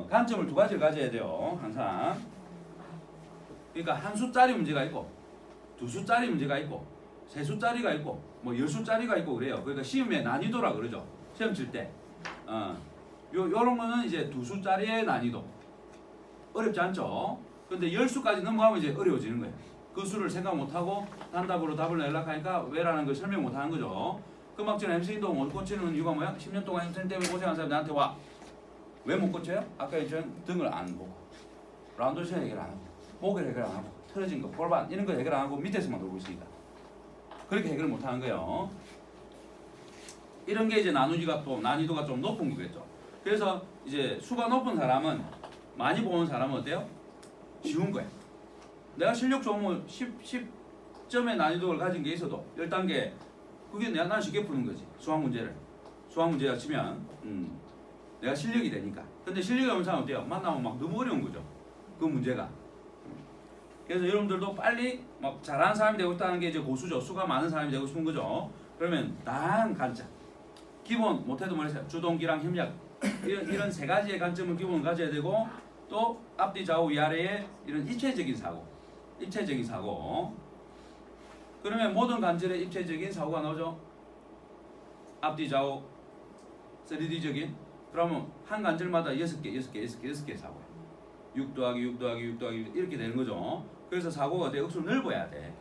관점을 두 가지를 가져야 돼요. 항상. 그러니까 한 수짜리 문제가 있고 두 수짜리 문제가 있고 세 수짜리가 있고 뭐 10수짜리가 있고 그래요. 그러니까 시험의 난이도라 그러죠. 시험 칠 때. 요런 거는 이제 두 수짜리의 난이도. 어렵지 않죠? 근데 10수까지 넘어가면 이제 어려워지는 거예요. 그 수를 생각 못하고 단답으로 답을 내려고 하니까 왜라는 걸 설명 못하는 거죠. 금방 전에 햄스트링도 못 고치는 이유가 뭐야? 10년 동안 햄스트링 때문에 고생한 사람이 나한테 와. 왜 못 고쳐요? 아까 얘기한 등을 안 보고 라운드션 해결 안 하고 목을 해결 안 하고 틀어진 거, 골반 이런 거 해결 안 하고 밑에서만 돌고 있으니까 그렇게 해결을 못 하는 거예요. 이런 게 이제 난이도가 좀 높은 거겠죠. 그래서 이제 수가 높은 사람은 많이 보는 사람은 어때요? 쉬운 거야. 내가 실력 좋으면 10점의 난이도를 가진 게 있어도 10단계 그게 난 쉽게 푸는 거지. 수학 문제가 치면 내가 실력이 되니까. 근데 실력이 없는 사람은 어때요? 만나면 막 너무 어려운 거죠. 그 문제가. 그래서 여러분들도 빨리 막 잘하는 사람이 되고 싶다는 게 이제 고수죠. 수가 많은 사람이 되고 싶은 거죠. 그러면 다양한 관점. 기본 못해도 말했어요. 주동기랑 협력 이런 세 가지의 관점을 기본을 가져야 되고 또 앞뒤 좌우 위아래의 이런 입체적인 사고 그러면 모든 관절에 입체적인 사고가 나오죠. 앞뒤 좌우 3D적인 그러면 한 관절마다 6개 사고예요. 6 더하기 6 더하기 6 더하기 이렇게 되는 거죠. 그래서 사고가 어때? 억수로 넓어야 돼.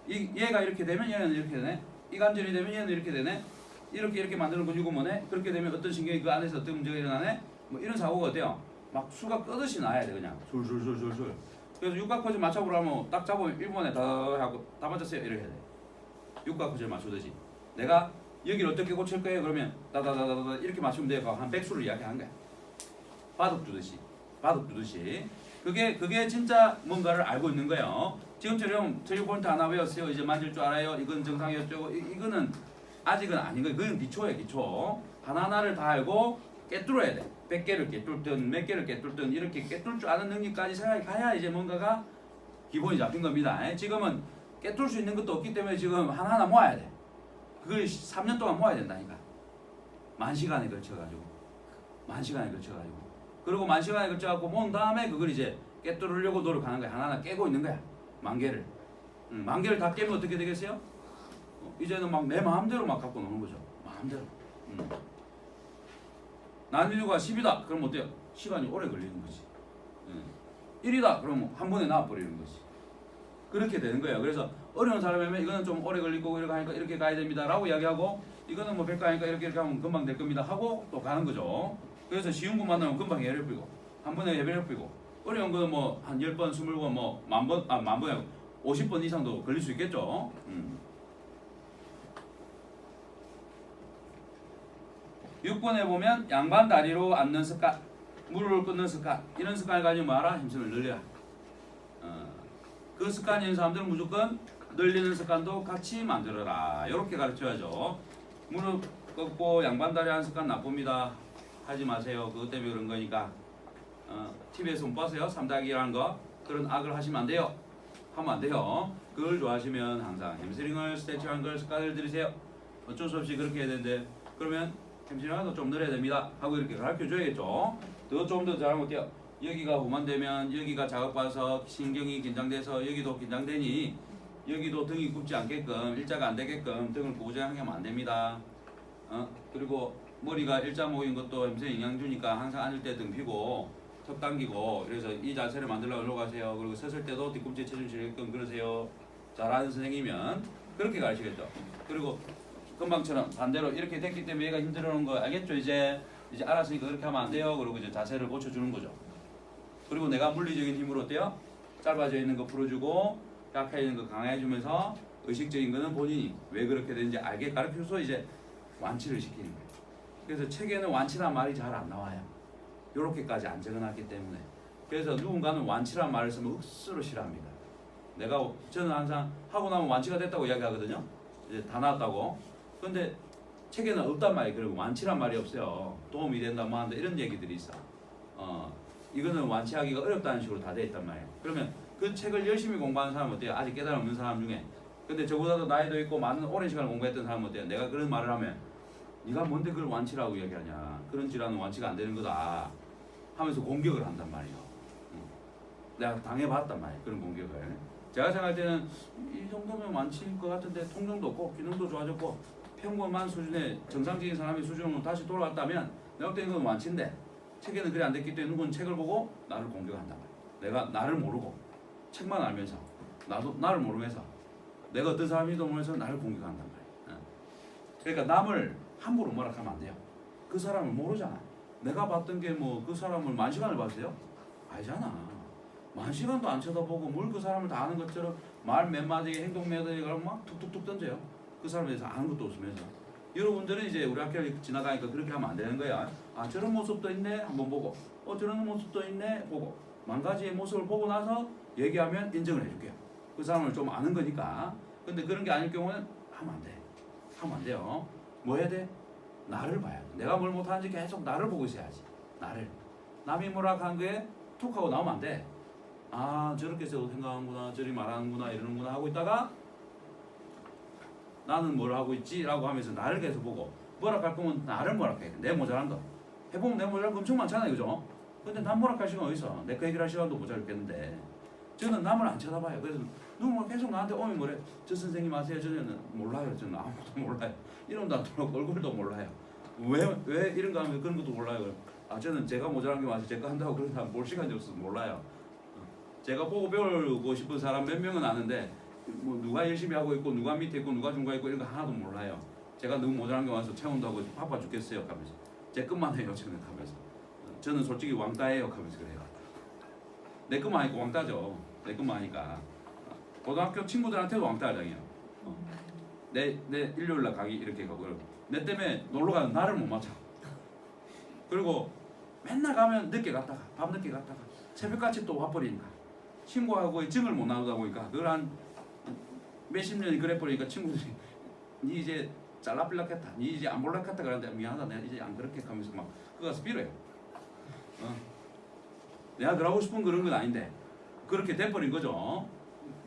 얘가 이렇게 되면 얘는 이렇게 되네. 이 관절이 되면 얘는 이렇게 되네. 이렇게 만드는 거 유구문에 그렇게 되면 어떤 신경이 그 안에서 어떤 문제가 일어나네. 뭐 이런 사고가 어때요? 막 수가 끄듯이 나야 돼 그냥 술술술술술. 그래서 육각포즈 맞춰보라면 딱 잡으면 1번에 다 하고 다 맞췄어요 이렇게 해야 돼. 육각포즈를 맞추듯이 내가 여기를 어떻게 고칠 거예요? 그러면 다다다다다 이렇게 맞추면 돼요. 한 100수를 이야기한 거야. 바둑 두듯이 그게 진짜 뭔가를 알고 있는 거예요. 지금처럼 트리 포인트 하나 외웠어요. 이제 만질 줄 알아요. 이건 정상이었죠. 이거는 아직은 아닌 거예요. 그건 기초예요. 기초. 하나하나를 다 알고 깨뚫어야 돼. 100개를 깨뚫든 몇 개를 깨뚫든 이렇게 깨뚫 줄 아는 능력까지 생각이 가야 이제 뭔가가 기본이 잡힌 겁니다. 지금은 깨뚫을 수 있는 것도 없기 때문에 지금 하나하나 모아야 돼. 그걸 3년 동안 모아야 된다니까. 만 시간에 걸쳐가지고. 그리고 만 시간에 걸쳐갖고 모은 다음에 그걸 이제 깨뚫으려고 노력하는 거야. 하나하나 깨고 있는 거야. 만 개를. 만 개를 다 깨면 어떻게 되겠어요? 이제는 막 내 마음대로 막 갖고 노는 거죠. 마음대로. 난이도가 10이다. 그럼 어때요? 시간이 오래 걸리는 거지. 1이다. 그러면 한 번에 나와버리는 거지. 그렇게 되는 거예요. 그래서 어려운 사람이면 이거는 좀 오래 걸리고 이렇게 하니까 이렇게 가야 됩니다. 라고 이야기하고 이거는 뭐 100가 하니까 이렇게 하면 금방 될 겁니다. 하고 또 가는 거죠. 그래서 쉬운 거 만나면 금방 해결해 뿌리고 한 번에 해결해 뿌리고 어려운 거는 뭐 한 10번, 20번, 뭐 만번에 50번 이상도 걸릴 수 있겠죠. 6번에 보면 양반 다리로 앉는 습관, 무릎을 꿇는 습관 이런 습관을 가지고 뭐하라? 힘을 늘려라. 그 습관이 있는 사람들은 무조건 늘리는 습관도 같이 만들어라. 이렇게 가르쳐야죠. 무릎 꿇고 양반 다리 하는 습관 나쁩니다. 하지 마세요. 그것 때문에 그런 거니까. TV에서 못 봤어요? 3-2라는 거. 그런 악을 하시면 안 돼요. 하면 안 돼요. 그걸 좋아하시면 항상 햄스트링을 스트레칭하는 걸 습관을 들이세요. 어쩔 수 없이 그렇게 해야 되는데 그러면 햄스트링도 좀 늘어야 됩니다. 하고 이렇게 가르쳐 줘야겠죠. 좀 더 잘하면 어때요? 여기가 후만되면 여기가 자극받아서 신경이 긴장돼서 여기도 긴장되니 여기도 등이 굽지 않게끔 일자가 안 되게끔 등을 고정하게 하면 안 됩니다. 그리고 머리가 일자 모인 것도 햄스트링 영향 주니까 항상 앉을 때 등 펴고 턱 당기고 그래서 이 자세를 만들려고 노력하세요. 그리고 서실 때도 뒤꿈치 체중 실게끔 그러세요. 잘하는 선생님이면 그렇게 가르치겠죠. 그리고 금방처럼 반대로 이렇게 됐기 때문에 얘가 힘들어하는 거 알겠죠? 이제 알았으니까 그렇게 하면 안 돼요. 그리고 이제 자세를 고쳐주는 거죠. 그리고 내가 물리적인 힘으로 어때요? 짧아져 있는 거 풀어주고 약해 있는 거 강화해주면서 의식적인 거는 본인이 왜 그렇게 되는지 알게 가르쳐서 이제 완치를 시키는 거예요. 그래서 책에는 완치란 말이 잘 안 나와요. 요렇게까지 안 적어놨기 때문에. 그래서 누군가는 완치란 말을 쓰면 억수로 싫어합니다. 저는 항상 하고 나면 완치가 됐다고 이야기하거든요. 이제 다 나왔다고. 근데 책에는 없단 말이에요. 그리고 완치란 말이 없어요. 도움이 된다 뭐 한다 이런 얘기들이 있어. 이거는 완치하기가 어렵다는 식으로 다 돼 있단 말이에요. 그러면 그 책을 열심히 공부하는 사람은 어때요? 아직 깨달음 없는 사람 중에. 근데 저보다도 나이도 있고 많은 오랜 시간을 공부했던 사람은 어때요? 내가 그런 말을 하면 네가 뭔데 그걸 완치라고 이야기하냐. 그런 질환은 완치가 안 되는 거다. 하면서 공격을 한단 말이에요. 내가 당해봤단 말이에요. 그런 공격을. 제가 생각할 때는 이 정도면 완치일 것 같은데 통증도 없고 기능도 좋아졌고 평범한 수준의 정상적인 사람의 수준으로 다시 돌아왔다면 내가 볼 때는 이건 완치인데 책에는 그래 안 됐기 때문에 누군 책을 보고 나를 공격한단 말이에요. 내가 나를 모르고 책만 알면서 나도 나를 모르면서 내가 어떤 사람인지도 모르면서 나를 공격한단 말이에요. 그러니까 남을 함부로 뭐라 하면 안 돼요. 그 사람을 모르잖아. 내가 봤던 게 뭐 그 사람을 만 시간을 봤어요? 아니잖아. 만 시간도 안 쳐다보고 뭘 그 사람을 다 아는 것처럼 말 몇 마디, 행동 몇 마디가 막 툭툭툭 던져요. 그 사람에 대해서 아는 것도 없으면서. 여러분들은 이제 우리 학교를 지나가니까 그렇게 하면 안 되는 거야. 아, 저런 모습도 있네 한번 보고, 저런 모습도 있네 보고, 만 가지의 모습을 보고 나서 얘기하면 인정을 해줄게요. 그 사람을 좀 아는 거니까. 근데 그런 게 아닐 경우는 하면 안 돼. 하면 안 돼요. 뭐 해야 돼? 나를 봐야 돼. 내가 뭘 못하는지 계속 나를 보고 있어야지. 나를. 남이 뭐라 한 거에 툭 하고 나오면 안 돼. 아, 저렇게 생각하는구나, 저리 말하는구나, 이러는구나 하고 있다가 나는 뭘 하고 있지? 라고 하면서 나를 계속 보고, 뭐락할 거면 나를 뭐락해. 내 모자란 거. 해보면 내 모자란 거 엄청 많잖아요. 그죠? 근데 남 뭐락할 시간 어딨어? 내 거 얘기를 할 시간도 모자랐겠는데. 저는 남을 안 쳐다봐요. 그래서 누군가 계속 나한테 오면 뭐래? 저 선생님 아세요? 저는 몰라요. 저는 아무것도 몰라요. 이름도 안 들어오고 얼굴도 몰라요. 왜 이런 거 하면 그런 것도 몰라요. 아, 저는 제가 모자란 게 맞아요. 제가 한다고 그런 사람 볼 시간이 없어서 몰라요. 제가 보고 배우고 싶은 사람 몇 명은 아는데 뭐 누가 열심히 하고 있고 누가 밑에 있고 누가 중간에 있고 이런 거 하나도 몰라요. 제가 너무 모자란 게 와서 채운다고 바빠 죽겠어요 하면서 제 것만 해요 저는 하면서 저는 솔직히 왕따예요 하면서 그래요. 내 것만 하니까 왕따죠. 내 것만 하니까 고등학교 친구들한테도 왕따하잖아요. 내 일요일날 가기 이렇게 가고 내 때문에 놀러 가는 나를 못 맞춰. 그리고 맨날 가면 늦게 갔다가 밤 늦게 갔다가 새벽같이 또 와버리니까 친구하고 증을 못 나누다 보니까 그걸 한 몇십 년이 그래 버리니까 친구들이 니 이제 잘라빌락했다, 니 이제 안 볼락했다 그러는데 미안하다, 내가 이제 안 그렇게 하면서 막 그거 가서 빌어요. 내가 그러고 싶은 그런 건 아닌데 그렇게 돼버린 거죠.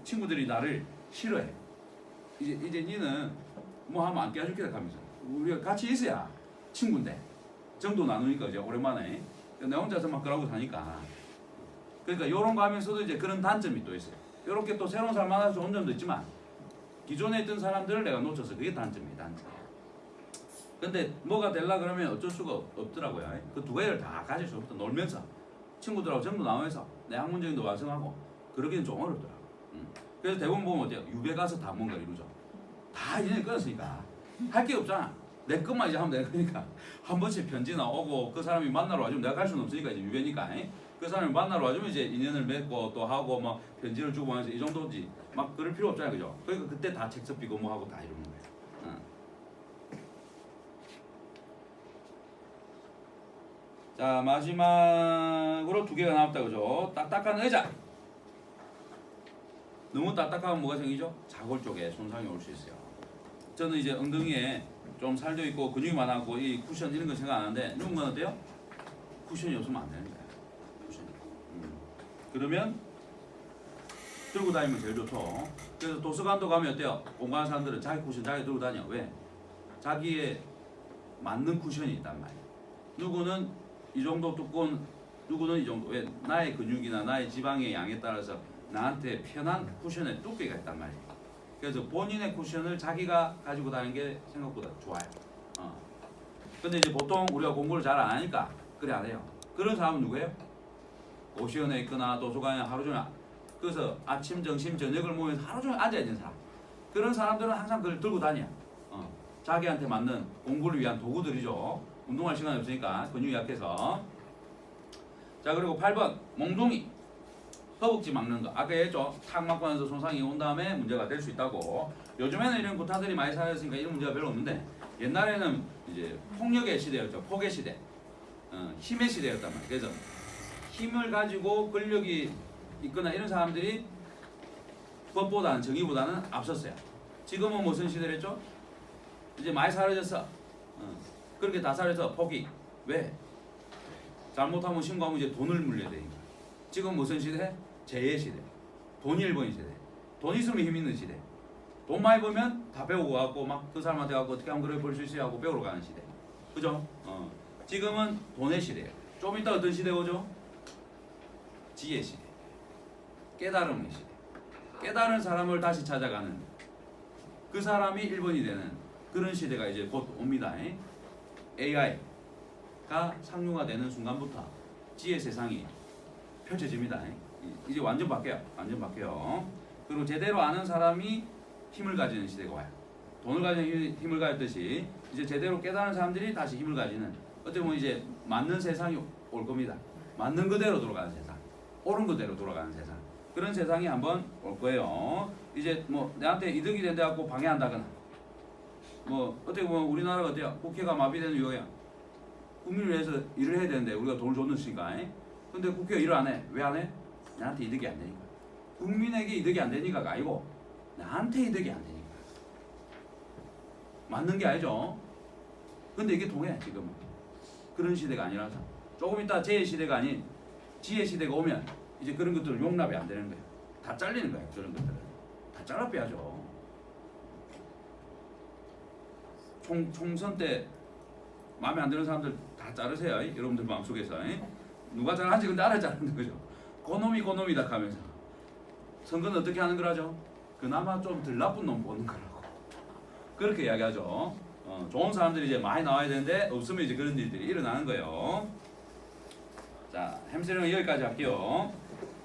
친구들이 나를 싫어해. 이제 니는 뭐 하면 안 깨줄게 하면서 우리가 같이 있어야 친구인데 정도 나누니까 이제 오랜만에 내 혼자서 막 그러고 사니까 그러니까 요런 거 하면서도 이제 그런 단점이 또 있어요. 요렇게 또 새로운 사람 만나서 좋은 점도 있지만 기존에 있던 사람들을 내가 놓쳐서 그게 단점이에요. 단점. 근데 뭐가 되려 그러면 어쩔 수가 없더라고요. 그 두 가지를 다 가질 수 없다. 놀면서 친구들하고 전부 나오면서 내 학문적인도 완성하고 그러기는 좀 어렵더라고. 그래서 대부분 보면 어때요? 유배 가서 다 뭔가 이루죠. 다 인연이 끊었으니까 할 게 없잖아. 내 것만 이제 하면 되는 거니까 한 번씩 편지나 오고 그 사람이 만나러 와주면 내가 갈 수는 없으니까 이제 유배니까 그 사람이 만나러 와주면 이제 인연을 맺고 또 하고 막 편지를 주고 하면서 이 정도지 막 그럴 필요 없잖아요. 그죠? 그러니까 그때 다 책 섭비고 뭐 하고 다 이러는 거예요. 자, 마지막으로 두 개가 남았다. 그죠? 딱딱한 의자. 너무 딱딱하면 뭐가 생기죠? 자골 쪽에 손상이 올 수 있어요. 저는 이제 엉덩이에 좀 살도 있고 근육이 많았고 이 쿠션 이런 거 생각 안 하는데 누군가는 어때요? 쿠션이 없으면 안 되는 거예요. 쿠션이. 그러면 들고 다니면 제일 좋죠. 그래서 도서관도 가면 어때요? 공부하는 사람들은 자기 쿠션 자기 들고 다녀. 왜? 자기의 맞는 쿠션이 있단 말이에요. 누구는 이 정도 두꺼운, 누구는 이 정도. 왜? 나의 근육이나 나의 지방의 양에 따라서 나한테 편한 쿠션의 두께가 있단 말이에요. 그래서 본인의 쿠션을 자기가 가지고 다니는 게 생각보다 좋아요. 근데 이제 보통 우리가 공부를 잘 안 하니까 그래 안 해요. 그런 사람은 누구예요? 고시원에 있거나 도서관에 하루 종일 그래서 아침, 점심, 저녁을 모여서 하루 종일 앉아 있는 사람. 그런 사람들은 항상 그걸 들고 다녀. 자기한테 맞는 공부를 위한 도구들이죠. 운동할 시간이 없으니까 근육이 약해서. 자, 그리고 8번 몽둥이. 허벅지 막는 거. 아까 했죠. 탁 맞고 나서 손상이 온 다음에 문제가 될 수 있다고. 요즘에는 이런 구타들이 많이 사라졌으니까 이런 문제가 별로 없는데 옛날에는 이제 폭력의 시대였죠. 폭의 시대. 힘의 시대였단 말이에요. 그래서 힘을 가지고 권력이 있거나 이런 사람들이 법보다는 정의보다는 앞섰어요. 지금은 무슨 시대랬죠? 이제 많이 사라졌어. 그렇게 다 사라져서 포기. 왜? 잘못하면 신고하면 이제 돈을 물려야 되니까. 지금 무슨 시대? 재의 시대. 돈이 1번인 시대. 돈 있으면 힘 있는 시대. 돈 많이 벌면 다 배우고 가고 막 그 사람한테 가고 어떻게 하면 그래 벌 수 있어요 하고 배우러 가는 시대. 그죠? 지금은 돈의 시대예요. 좀 이따 어떤 시대 오죠? 지혜 시대. 깨달음의 시대. 깨달은 사람을 다시 찾아가는 그 사람이 1번이 되는 그런 시대가 이제 곧 옵니다. AI가 상용화되는 순간부터 지혜 세상이 펼쳐집니다. 이제 완전 바뀌어요. 완전 바뀌어요. 그리고 제대로 아는 사람이 힘을 가지는 시대가 와요. 돈을 가진 힘을 가졌듯이 이제 제대로 깨달은 사람들이 다시 힘을 가지는 어떻게 보면 이제 맞는 세상이 올 겁니다. 맞는 그대로 돌아가는 세상, 옳은 그대로 돌아가는 세상, 그런 세상이 한번 올 거예요. 이제 뭐 내한테 이득이 된다 갖고 방해한다거나 뭐 어떻게 보면 우리나라가 어때요? 국회가 마비되는 이유야. 국민을 위해서 일을 해야 되는데 우리가 돈을 줬으니까. 근데 국회가 일을 안 해. 왜 안 해? 나한테 이득이 안 되니까. 국민에게 이득이 안 되니까가 아니고 나한테 이득이 안 되니까. 맞는 게 아니죠. 근데 이게 통해 지금은. 그런 시대가 아니라서. 조금 이따 제 시대가 아닌 지혜 시대가 오면 이제 그런 것들은 용납이 안 되는 거예요. 다 잘리는 거예요. 그런 것들은. 다 잘라 빼야죠. 총선 때 마음에 안 드는 사람들 다 자르세요. 여러분들 마음속에서. 누가 잘하는지 근데 알아야 자르는 거죠. 그놈이다 하면서. 선거는 어떻게 하는 거라죠? 그나마 좀 덜 나쁜 놈 보는 거라고. 그렇게 이야기하죠. 좋은 사람들이 이제 많이 나와야 되는데 없으면 이제 그런 일들이 일어나는 거예요. 자, 햄스터링은 여기까지 할게요.